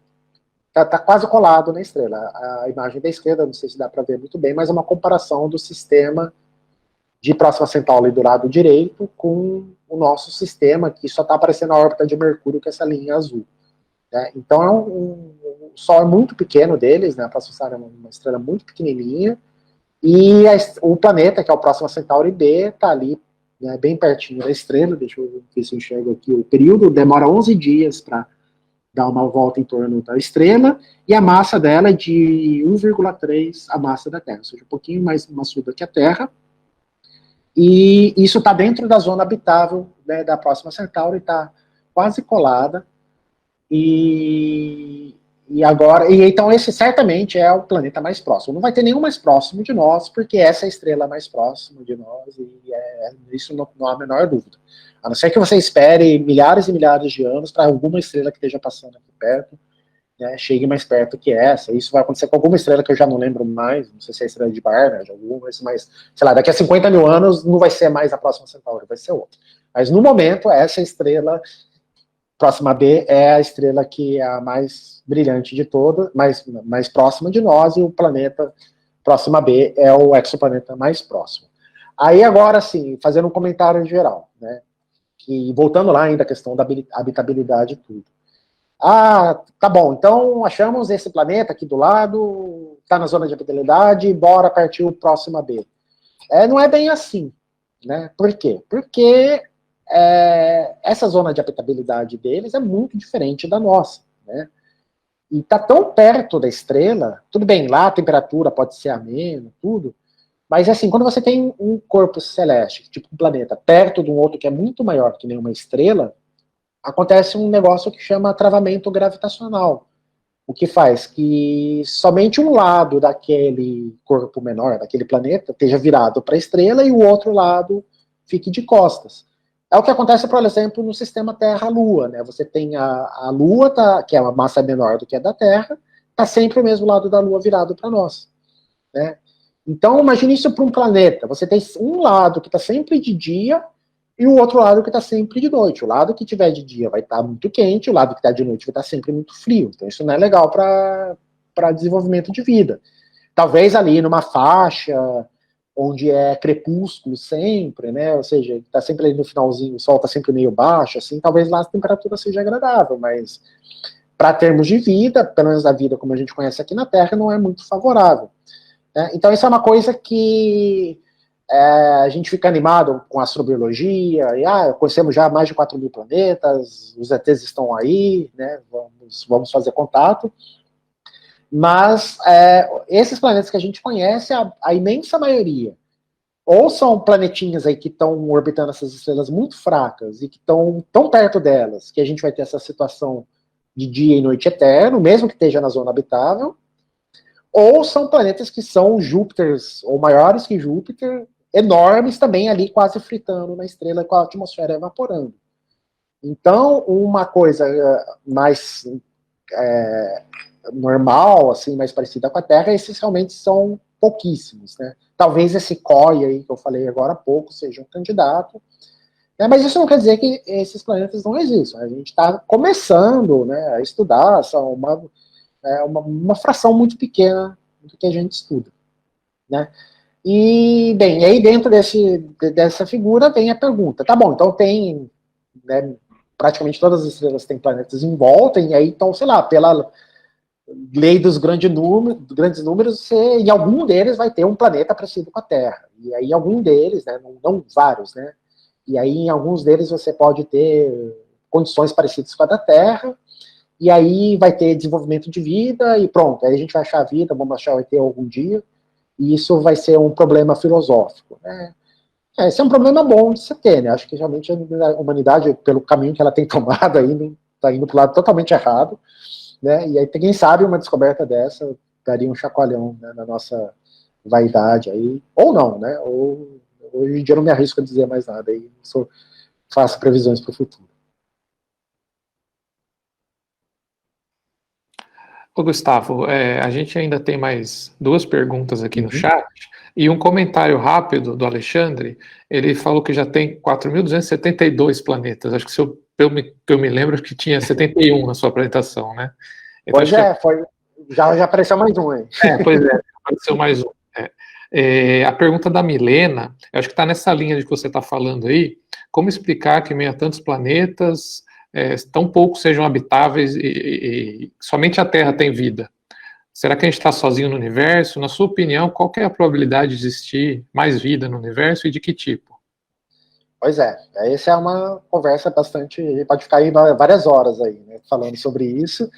quase colado na estrela. A imagem da esquerda, não sei se dá para ver muito bem, mas é uma comparação do sistema de Próxima Centauri do lado direito com o nosso sistema, que só está aparecendo a órbita de Mercúrio, que é essa linha azul. Né? Então, o Sol é muito pequeno deles, né? A Próxima Centauri é uma estrela muito pequenininha, e o planeta, que é o Próxima Centauri B, está ali, né, bem pertinho da estrela. Deixa eu ver se eu enxergo aqui o período. Demora 11 dias para dar uma volta em torno da estrela, e a massa dela é de 1,3 a massa da Terra, ou seja, um pouquinho mais maçuda que a Terra. E isso está dentro da zona habitável, né, da Próxima Centauri, está quase colada. E então esse certamente é o planeta mais próximo. Não vai ter nenhum mais próximo de nós, porque essa é a estrela mais próxima de nós, e isso não há a menor dúvida. A não ser que você espere milhares e milhares de anos para alguma estrela que esteja passando aqui perto, né, chegue mais perto que essa. Isso vai acontecer com alguma estrela que eu já não lembro mais, não sei se é a estrela de Barnard, mas sei lá, daqui a 50 mil anos não vai ser mais a Próxima Centauri, vai ser outra. Mas no momento, essa estrela Próxima B é a estrela que é a mais brilhante de todas, mais próxima de nós, e o planeta Próxima B é o exoplaneta mais próximo. Aí agora, sim, fazendo um comentário geral, né, que voltando lá ainda à questão da habitabilidade e tudo. Tá bom, então achamos esse planeta aqui do lado, está na zona de habitabilidade, bora partir o Próxima B. Não é bem assim, né? Por quê? Porque essa zona de habitabilidade deles é muito diferente da nossa, né? E está tão perto da estrela, tudo bem, lá a temperatura pode ser amena, tudo, mas assim, quando você tem um corpo celeste, tipo um planeta, perto de um outro que é muito maior que nenhuma estrela, acontece um negócio que chama travamento gravitacional, o que faz que somente um lado daquele corpo menor, daquele planeta, esteja virado para a estrela e o outro lado fique de costas. É o que acontece, por exemplo, no sistema Terra-Lua, né? Você tem a Lua, que é uma massa menor do que a da Terra, está sempre o mesmo lado da Lua virado para nós, né? Então, imagine isso para um planeta. Você tem um lado que está sempre de dia e o outro lado que está sempre de noite. O lado que tiver de dia vai estar muito quente, o lado que está de noite vai estar sempre muito frio. Então, isso não é legal para desenvolvimento de vida. Talvez ali numa faixa onde é crepúsculo sempre, né? Ou seja, está sempre ali no finalzinho, o sol está sempre meio baixo, assim, talvez lá a temperatura seja agradável, mas para termos de vida, pelo menos a vida como a gente conhece aqui na Terra, não é muito favorável. Né? Então, isso é uma coisa que a gente fica animado com a astrobiologia, e conhecemos já mais de 4.000 planetas, os ETs estão aí, né? Vamos fazer contato. Mas esses planetas que a gente conhece, a imensa maioria, ou são planetinhas aí que estão orbitando essas estrelas muito fracas e que estão tão perto delas que a gente vai ter essa situação de dia e noite eterno, mesmo que esteja na zona habitável, ou são planetas que são Júpiters, ou maiores que Júpiter, enormes também ali quase fritando na estrela com a atmosfera evaporando. Então, uma coisa mais normal, assim, mais parecida com a Terra, esses realmente são pouquíssimos, né? Talvez esse COI aí que eu falei agora há pouco seja um candidato, né? Mas isso não quer dizer que esses planetas não existam. A gente está começando, né, a estudar, são uma fração muito pequena do que a gente estuda, né? E, bem, aí dentro dessa figura vem a pergunta, tá bom, então tem, né, praticamente todas as estrelas têm planetas em volta, e aí, então, sei lá, pela lei dos grandes números, você, em algum deles vai ter um planeta parecido com a Terra. E aí, algum deles, né, não vários, né? E aí, em alguns deles, você pode ter condições parecidas com a da Terra, e aí vai ter desenvolvimento de vida, e pronto, aí a gente vai achar a vida, vamos achar o ET algum dia, e isso vai ser um problema filosófico, né? Esse é um problema bom de se ter, né? Acho que realmente a humanidade, pelo caminho que ela tem tomado aí, está indo para o lado totalmente errado, né? E aí, quem sabe, uma descoberta dessa daria um chacoalhão, né, na nossa vaidade aí, ou não, né? Ou hoje em dia eu não me arrisco a dizer mais nada, aí faço previsões para o futuro. Ô, Gustavo, a gente ainda tem mais duas perguntas aqui no chat, e um comentário rápido do Alexandre. Ele falou que já tem 4.272 planetas. Acho que eu me lembro, acho que tinha 71 na sua apresentação, né? Então, pois já apareceu mais um aí. Pois é, apareceu mais um. A pergunta da Milena, eu acho que está nessa linha de que você está falando aí, como explicar que, meio a tantos planetas, tão poucos sejam habitáveis e somente a Terra tem vida? Será que a gente está sozinho no universo? Na sua opinião, qual que é a probabilidade de existir mais vida no universo e de que tipo? Pois essa é uma conversa bastante, pode ficar aí várias horas aí, né, falando sobre isso.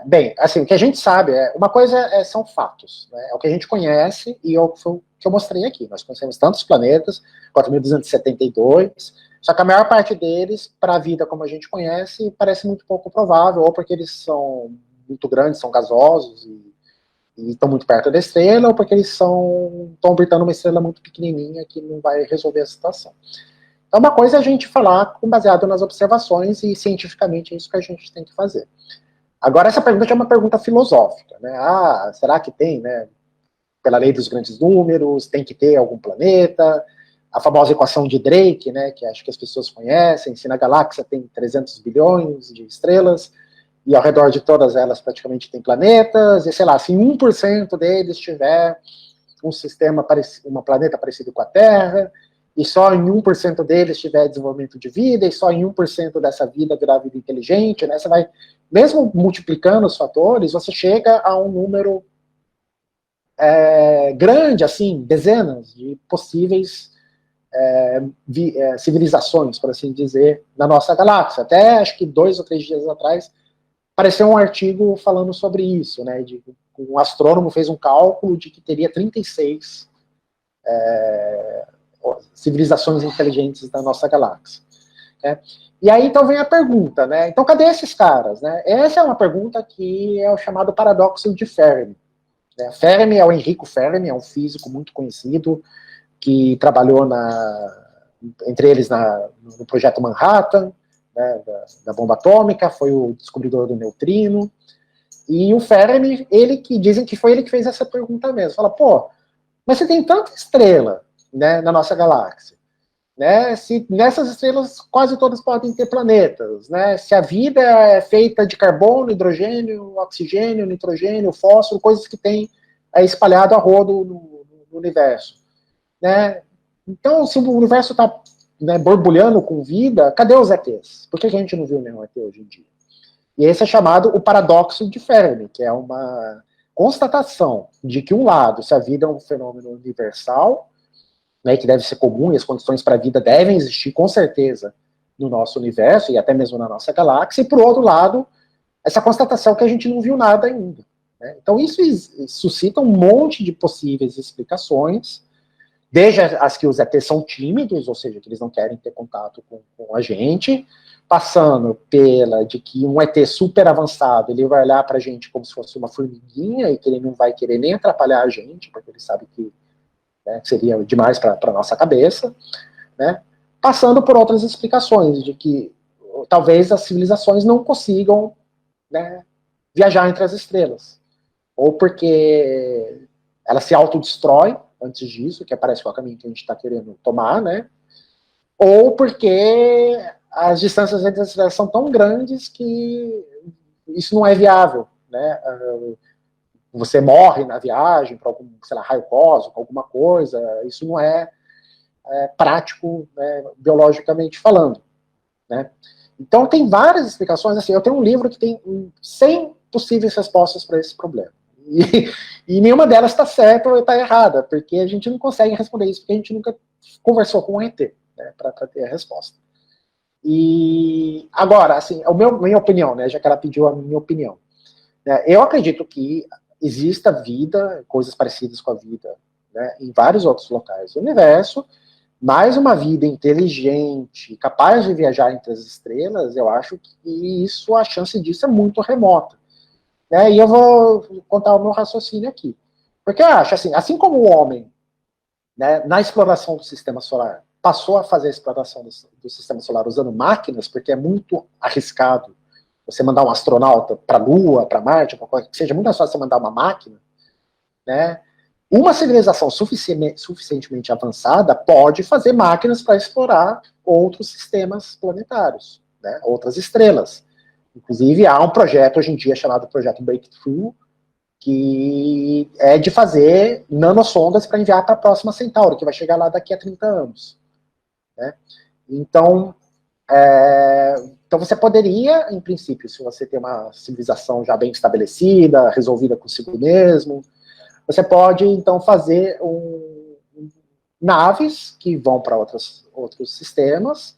Bem, assim, o que a gente sabe, uma coisa são fatos, né, é o que a gente conhece e foi o que eu mostrei aqui. Nós conhecemos tantos planetas, 4.272, só que a maior parte deles, para a vida como a gente conhece, parece muito pouco provável, ou porque eles são muito grandes, são gasosos e estão muito perto da estrela, ou porque eles estão orbitando uma estrela muito pequenininha que não vai resolver a situação. Então, uma coisa é a gente falar baseado nas observações, e cientificamente é isso que a gente tem que fazer. Agora, essa pergunta é uma pergunta filosófica, né? Será que tem, né? Pela lei dos grandes números, tem que ter algum planeta? A famosa equação de Drake, né? Que acho que as pessoas conhecem, se na galáxia tem 300 bilhões de estrelas, e ao redor de todas elas praticamente tem planetas, e sei lá, se 1% deles tiver um planeta parecido com a Terra, e só em 1% deles tiver desenvolvimento de vida, e só em 1% dessa vida virar vida inteligente, né? Você vai, mesmo multiplicando os fatores, você chega a um número grande, assim, dezenas de possíveis civilizações, por assim dizer, na nossa galáxia. Até acho que 2 ou 3 dias atrás apareceu um artigo falando sobre isso, né? Um astrônomo fez um cálculo de que teria 36 civilizações inteligentes da nossa galáxia. Né? E aí então vem a pergunta, né? Então cadê esses caras, né? Essa é uma pergunta que é o chamado paradoxo de Fermi. Né? Fermi é o Enrico Fermi, é um físico muito conhecido que trabalhou entre eles no projeto Manhattan, né, da bomba atômica, foi o descobridor do neutrino. E o Fermi, dizem que foi ele que fez essa pergunta mesmo. Fala, Mas você tem tanta estrela, né, na nossa galáxia, né? Se nessas estrelas quase todas podem ter planetas, né? Se a vida é feita de carbono, hidrogênio, oxigênio, nitrogênio, fósforo, coisas que tem espalhado a rodo no universo, né? Então, se o universo está, né, borbulhando com vida, cadê os ETs? Por que a gente não viu nenhum ET hoje em dia? E esse é chamado o paradoxo de Fermi, que é uma constatação de que, um lado, se a vida é um fenômeno universal, né, que deve ser comum, e as condições para a vida devem existir, com certeza, no nosso universo, e até mesmo na nossa galáxia, e, por outro lado, essa constatação que a gente não viu nada ainda. Né? Então, isso suscita um monte de possíveis explicações, desde as que os ETs são tímidos, ou seja, que eles não querem ter contato com a gente, passando pela de que um ET super avançado, ele vai olhar para a gente como se fosse uma formiguinha, e que ele não vai querer nem atrapalhar a gente, porque ele sabe que, né, seria demais para a nossa cabeça, né? Passando por outras explicações, de que talvez as civilizações não consigam, né, viajar entre as estrelas, ou porque ela se autodestrói antes disso, que parece que é o caminho que a gente está querendo tomar, né? Ou porque as distâncias entre as estrelas são tão grandes que isso não é viável, né? Você morre na viagem para algum, sei lá, raio cósmico, alguma coisa, isso não é prático, né, biologicamente falando, né? Então tem várias explicações, assim, eu tenho um livro que tem 100 possíveis respostas para esse problema, e nenhuma delas está certa ou está errada, porque a gente não consegue responder isso, porque a gente nunca conversou com o ET, né, para ter a resposta. E agora, assim, minha opinião, né, já que ela pediu a minha opinião, né, eu acredito que exista vida, coisas parecidas com a vida, né, em vários outros locais do universo, mas uma vida inteligente, capaz de viajar entre as estrelas, eu acho que isso, a chance disso é muito remota. Né, e eu vou contar o meu raciocínio aqui. Porque eu acho assim como o homem, né, na exploração do sistema solar, passou a fazer a exploração do sistema solar usando máquinas, porque é muito arriscado você mandar um astronauta para a Lua, para Marte, para qualquer que seja, muito mais fácil você mandar uma máquina, né? Uma civilização suficientemente avançada pode fazer máquinas para explorar outros sistemas planetários, né, outras estrelas. Inclusive, há um projeto hoje em dia chamado Projeto Breakthrough, que é de fazer nanosondas para enviar para a próxima Centauro, que vai chegar lá daqui a 30 anos. Né? Então, então você poderia, em princípio, se você tem uma civilização já bem estabelecida, resolvida consigo mesmo, você pode, então, fazer naves que vão para outros sistemas,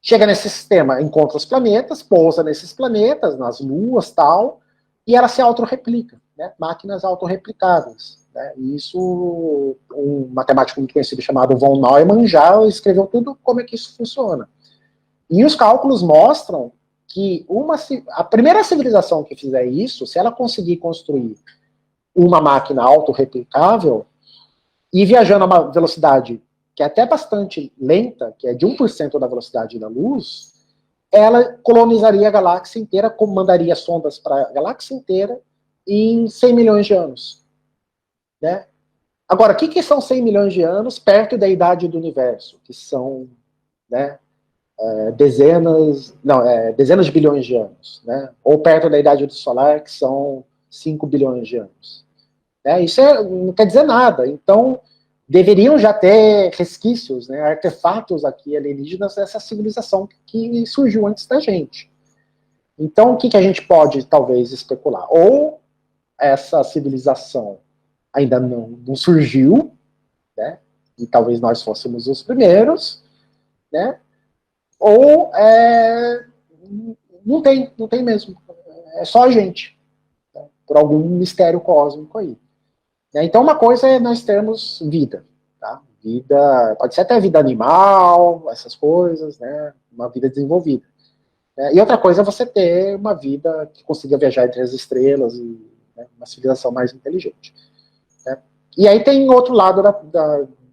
chega nesse sistema, encontra os planetas, pousa nesses planetas, nas luas, tal, e ela se autorreplica, né? Máquinas autorreplicáveis. Né? E isso, um matemático muito conhecido chamado von Neumann já escreveu tudo como é que isso funciona. E os cálculos mostram que a primeira civilização que fizer isso, se ela conseguir construir uma máquina autorreplicável e viajando a uma velocidade que é até bastante lenta, que é de 1% da velocidade da luz, ela colonizaria a galáxia inteira, mandaria sondas para a galáxia inteira em 100 milhões de anos. Né? Agora, o que são 100 milhões de anos perto da idade do universo? Que são, né, dezenas de bilhões de anos. Né? Ou perto da idade do solar, que são 5 bilhões de anos. Isso não quer dizer nada. Então, deveriam já ter resquícios, né, artefatos aqui alienígenas dessa civilização que surgiu antes da gente. Então, o que a gente pode, talvez, especular? Ou essa civilização ainda não surgiu, né, e talvez nós fôssemos os primeiros, né, ou não tem mesmo. É só a gente, né, por algum mistério cósmico aí. Então, uma coisa é nós termos vida, tá? Vida, pode ser até vida animal, essas coisas, né? Uma vida desenvolvida. E outra coisa é você ter uma vida que consiga viajar entre as estrelas e, né, uma civilização mais inteligente. Né? E aí tem outro lado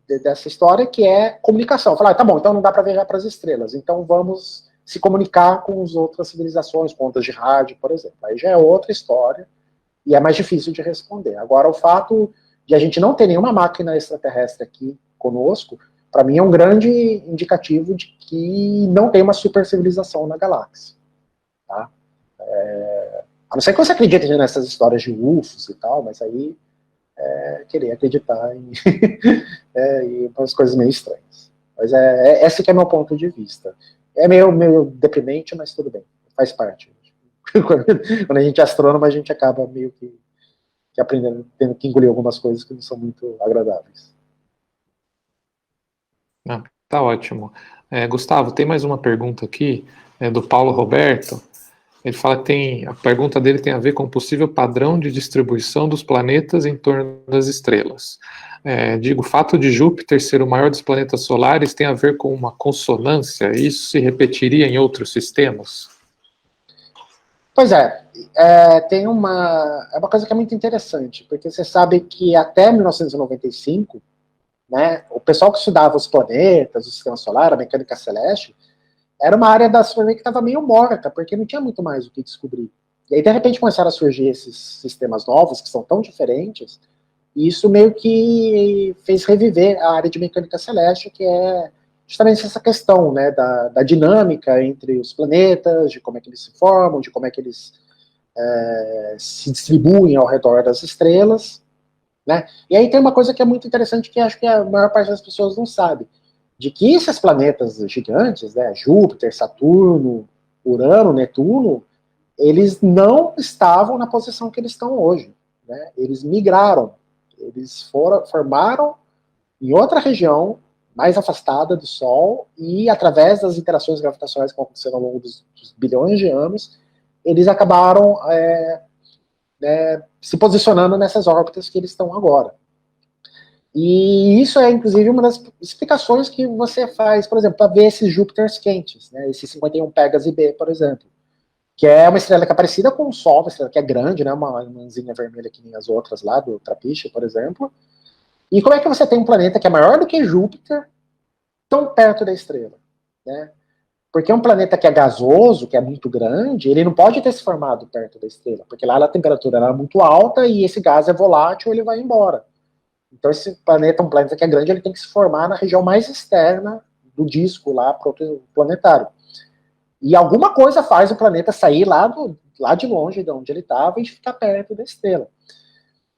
dessa história, que é comunicação. Falar, tá bom, então não dá para viajar para as estrelas, então vamos se comunicar com as outras civilizações, com ondas de rádio, por exemplo. Aí já é outra história, e é mais difícil de responder. Agora, o fato de a gente não ter nenhuma máquina extraterrestre aqui conosco, para mim é um grande indicativo de que não tem uma supercivilização na galáxia. Tá? A não ser que você acredite nessas histórias de UFOs e tal, mas aí querer acreditar em, em umas coisas meio estranhas. Mas esse que é meu ponto de vista. É meio deprimente, mas tudo bem, faz parte. Quando a gente é astrônomo, a gente acaba meio que aprendendo, tendo que engolir algumas coisas que não são muito agradáveis. Tá ótimo. Gustavo, tem mais uma pergunta aqui, do Paulo Roberto. Ele fala que a pergunta dele tem a ver com o possível padrão de distribuição dos planetas em torno das estrelas. O fato de Júpiter ser o maior dos planetas solares tem a ver com uma consonância? Isso se repetiria em outros sistemas? Pois tem é uma coisa que é muito interessante, porque você sabe que até 1995, né, o pessoal que estudava os planetas, o sistema solar, a mecânica celeste, era uma área da astronomia que estava meio morta, porque não tinha muito mais o que descobrir. E aí, de repente, começaram a surgir esses sistemas novos, que são tão diferentes, e isso meio que fez reviver a área de mecânica celeste, que é justamente essa questão, né, da dinâmica entre os planetas, de como é que eles se formam, de como é que eles se distribuem ao redor das estrelas, né? E aí tem uma coisa que é muito interessante, que acho que a maior parte das pessoas não sabe, de que esses planetas gigantes, né, Júpiter, Saturno, Urano, Netuno, eles não estavam na posição que eles estão hoje, né? Eles migraram, eles formaram em outra região, mais afastada do Sol, e através das interações gravitacionais que aconteceram ao longo dos bilhões de anos, eles acabaram se posicionando nessas órbitas que eles estão agora. E isso é, inclusive, uma das explicações que você faz, por exemplo, para ver esses Júpiters quentes, né, esse 51 Pégase B, por exemplo, que é uma estrela que é parecida com o Sol, uma estrela que é grande, né, uma mãozinha vermelha que nem as outras lá, do Trapiche, por exemplo. E como é que você tem um planeta que é maior do que Júpiter, tão perto da estrela? Né? Porque um planeta que é gasoso, que é muito grande, ele não pode ter se formado perto da estrela, porque lá a temperatura era muito alta e esse gás é volátil, ele vai embora. Então esse planeta, um planeta que é grande, ele tem que se formar na região mais externa do disco lá protoplanetário. E alguma coisa faz o planeta sair lá de longe, de onde ele estava, e ficar perto da estrela.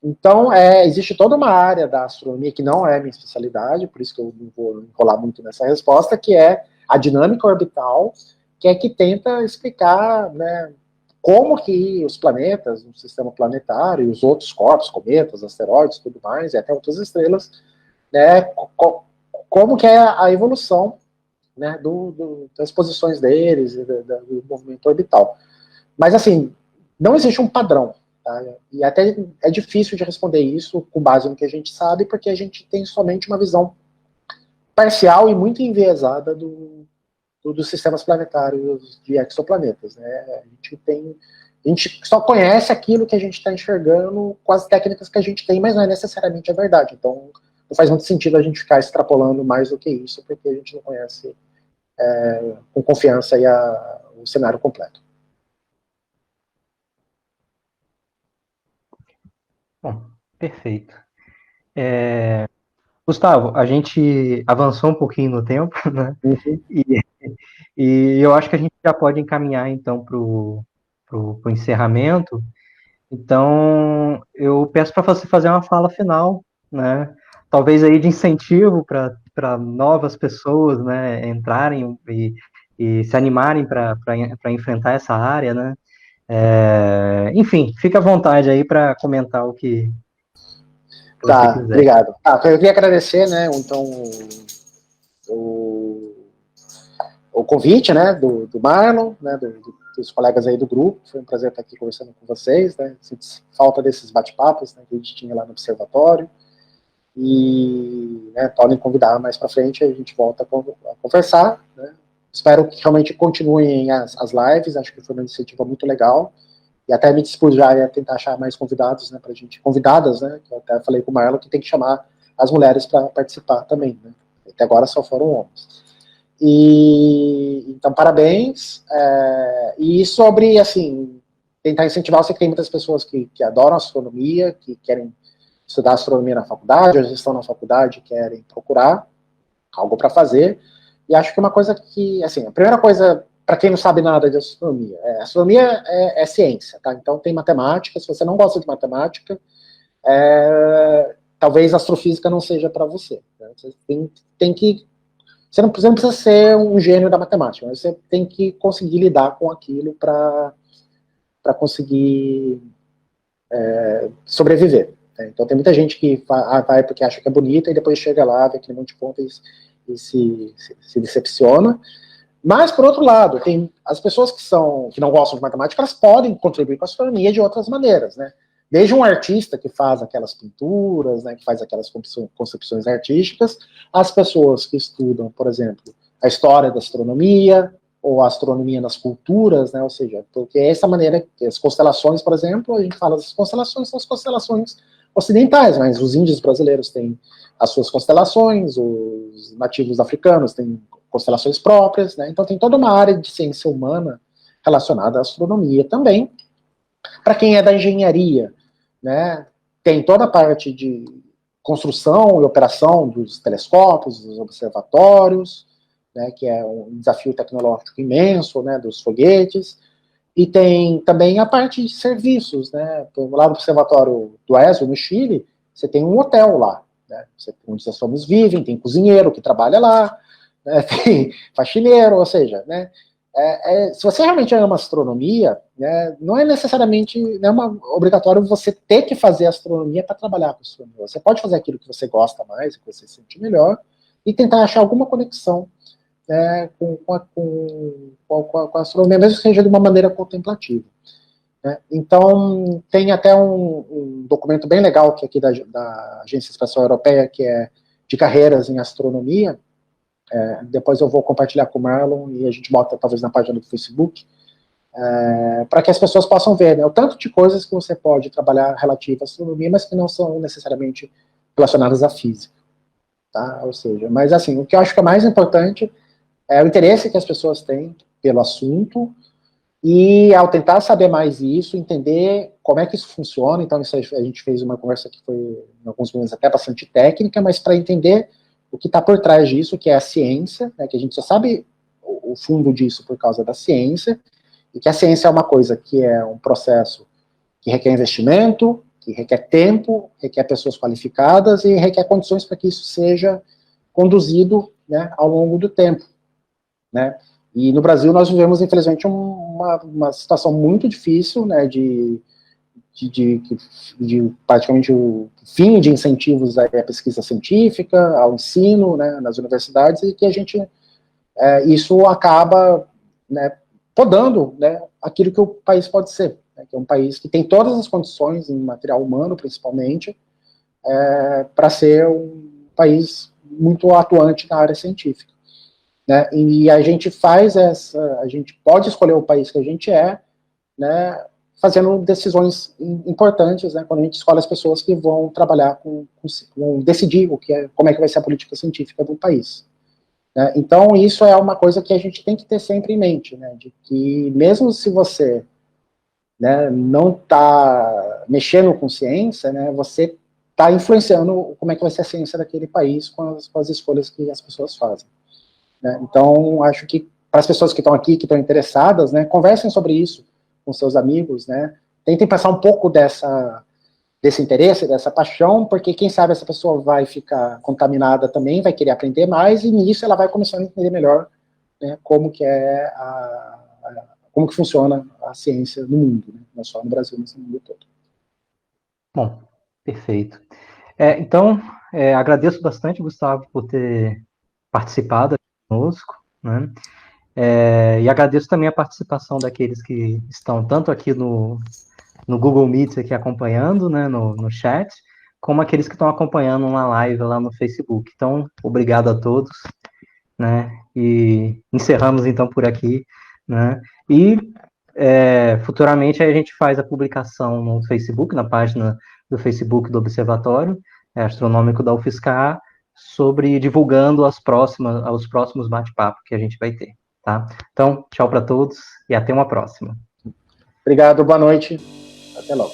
Então, existe toda uma área da astronomia que não é minha especialidade, por isso que eu não vou enrolar muito nessa resposta, que é a dinâmica orbital, que tenta explicar, né, como que os planetas, o sistema planetário e os outros corpos, cometas, asteroides, tudo mais, e até outras estrelas, né, como que é a evolução, né, das posições deles, do movimento orbital. Mas, assim, não existe um padrão. Tá? E até é difícil de responder isso com base no que a gente sabe, porque a gente tem somente uma visão parcial e muito enviesada dos sistemas planetários de exoplanetas. Né? A gente só conhece aquilo que a gente está enxergando com as técnicas que a gente tem, mas não é necessariamente a verdade. Então, não faz muito sentido a gente ficar extrapolando mais do que isso, porque a gente não conhece com confiança aí o cenário completo. Bom, perfeito. Gustavo, a gente avançou um pouquinho no tempo, né? Uhum. E eu acho que a gente já pode encaminhar, então, para o encerramento. Então, eu peço para você fazer uma fala final, né? Talvez aí de incentivo para novas pessoas, né, entrarem e se animarem para enfrentar essa área, né? Enfim, fica à vontade aí para comentar o que você Tá, quiser. obrigado. Eu queria agradecer, né, então, o convite, né, do Marlon, né, dos colegas aí do grupo. Foi um prazer estar aqui conversando com vocês, né, sinto falta desses bate-papos, né, que a gente tinha lá no observatório. E, né, podem convidar mais para frente, a gente volta a conversar, né. Espero que realmente continuem as lives, acho que foi uma iniciativa muito legal. E até me dispus já a tentar achar mais convidados, né, pra gente, convidadas, né, que eu até falei com o Marlon que tem que chamar as mulheres para participar também, né. Até agora só foram homens. E então, parabéns. E sobre, assim, tentar incentivar, eu sei que tem muitas pessoas que adoram astronomia, que querem estudar astronomia na faculdade, ou já estão na faculdade e querem procurar algo para fazer. E acho que uma coisa que, assim, a primeira coisa, para quem não sabe nada de astronomia, astronomia é ciência, tá? Então tem matemática, se você não gosta de matemática, talvez astrofísica não seja para você. Né? Você tem que... Você não precisa ser um gênio da matemática, mas você tem que conseguir lidar com aquilo para conseguir sobreviver. Né? Então tem muita gente que vai porque acha que é bonita e depois chega lá, vê aquele monte de conta e se decepciona. Mas, por outro lado, tem as pessoas que não gostam de matemática, elas podem contribuir com a astronomia de outras maneiras, né? Desde um artista que faz aquelas pinturas, né, que faz aquelas concepções artísticas, as pessoas que estudam, por exemplo, a história da astronomia, ou a astronomia nas culturas, né, ou seja, porque essa maneira, as constelações, por exemplo, a gente fala das constelações, são as constelações ocidentais, mas os índios brasileiros têm as suas constelações, os nativos africanos têm constelações próprias, né, então tem toda uma área de ciência humana relacionada à astronomia também. Para quem é da engenharia, né, tem toda a parte de construção e operação dos telescópios, dos observatórios, né, que é um desafio tecnológico imenso, né, dos foguetes, e tem também a parte de serviços, né, lá no observatório do ESO, no Chile, você tem um hotel lá, né, onde os astrônomos vivem, tem cozinheiro que trabalha lá, né, tem faxineiro, ou seja, né, se você realmente ama astronomia, né, não é necessariamente obrigatório você ter que fazer astronomia para trabalhar com astronomia. Você pode fazer aquilo que você gosta mais, que você sente melhor, e tentar achar alguma conexão, né, com a astronomia, mesmo que seja de uma maneira contemplativa. Né. Então, tem até um documento bem legal que aqui da Agência Espacial Europeia, que é de carreiras em astronomia. Depois eu vou compartilhar com o Marlon e a gente bota talvez na página do Facebook, para que as pessoas possam ver, né, o tanto de coisas que você pode trabalhar relativo à astronomia, mas que não são necessariamente relacionadas à física. Tá? Ou seja, mas assim, o que eu acho que é mais importante é o interesse que as pessoas têm pelo assunto, e ao tentar saber mais isso, entender como é que isso funciona. Então isso a gente fez uma conversa que foi, em alguns momentos, até bastante técnica, mas para entender o que está por trás disso, que é a ciência, né, que a gente só sabe o fundo disso por causa da ciência, e que a ciência é uma coisa que é um processo que requer investimento, que requer tempo, requer pessoas qualificadas e requer condições para que isso seja conduzido, né, ao longo do tempo. Né? E no Brasil nós vivemos, infelizmente, uma situação muito difícil, né, de praticamente o fim de incentivos à pesquisa científica, ao ensino, né, nas universidades, e que a gente, isso acaba, né, podando, né, aquilo que o país pode ser, né, que é um país que tem todas as condições, em material humano principalmente, para ser um país muito atuante na área científica. Né, e a gente a gente pode escolher o país que a gente né, fazendo decisões importantes, né, quando a gente escolhe as pessoas que vão trabalhar vão decidir como é que vai ser a política científica do país. Né. Então, isso é uma coisa que a gente tem que ter sempre em mente, né, de que mesmo se você, né, não está mexendo com ciência, né, você está influenciando como é que vai ser a ciência daquele país com as escolhas que as pessoas fazem. Né. Então, acho que para as pessoas que estão aqui, que estão interessadas, né, conversem sobre isso com seus amigos, né, tentem passar um pouco desse interesse, dessa paixão, porque quem sabe essa pessoa vai ficar contaminada também, vai querer aprender mais, e nisso ela vai começar a entender melhor, né, como que como que funciona a ciência no mundo, né, não só no Brasil, mas no mundo todo. Bom, perfeito. Então, agradeço bastante, Gustavo, por ter participado conosco, né? E agradeço também a participação daqueles que estão tanto aqui no Google Meet aqui acompanhando, né, no chat, como aqueles que estão acompanhando na live lá no Facebook. Então, obrigado a todos, né, e encerramos então por aqui, né, e futuramente a gente faz a publicação no Facebook, na página do Facebook do Observatório Astronômico da UFSCar, divulgando os próximos bate-papos que a gente vai ter. Tá? Então, tchau para todos e até uma próxima. Obrigado, boa noite, até logo.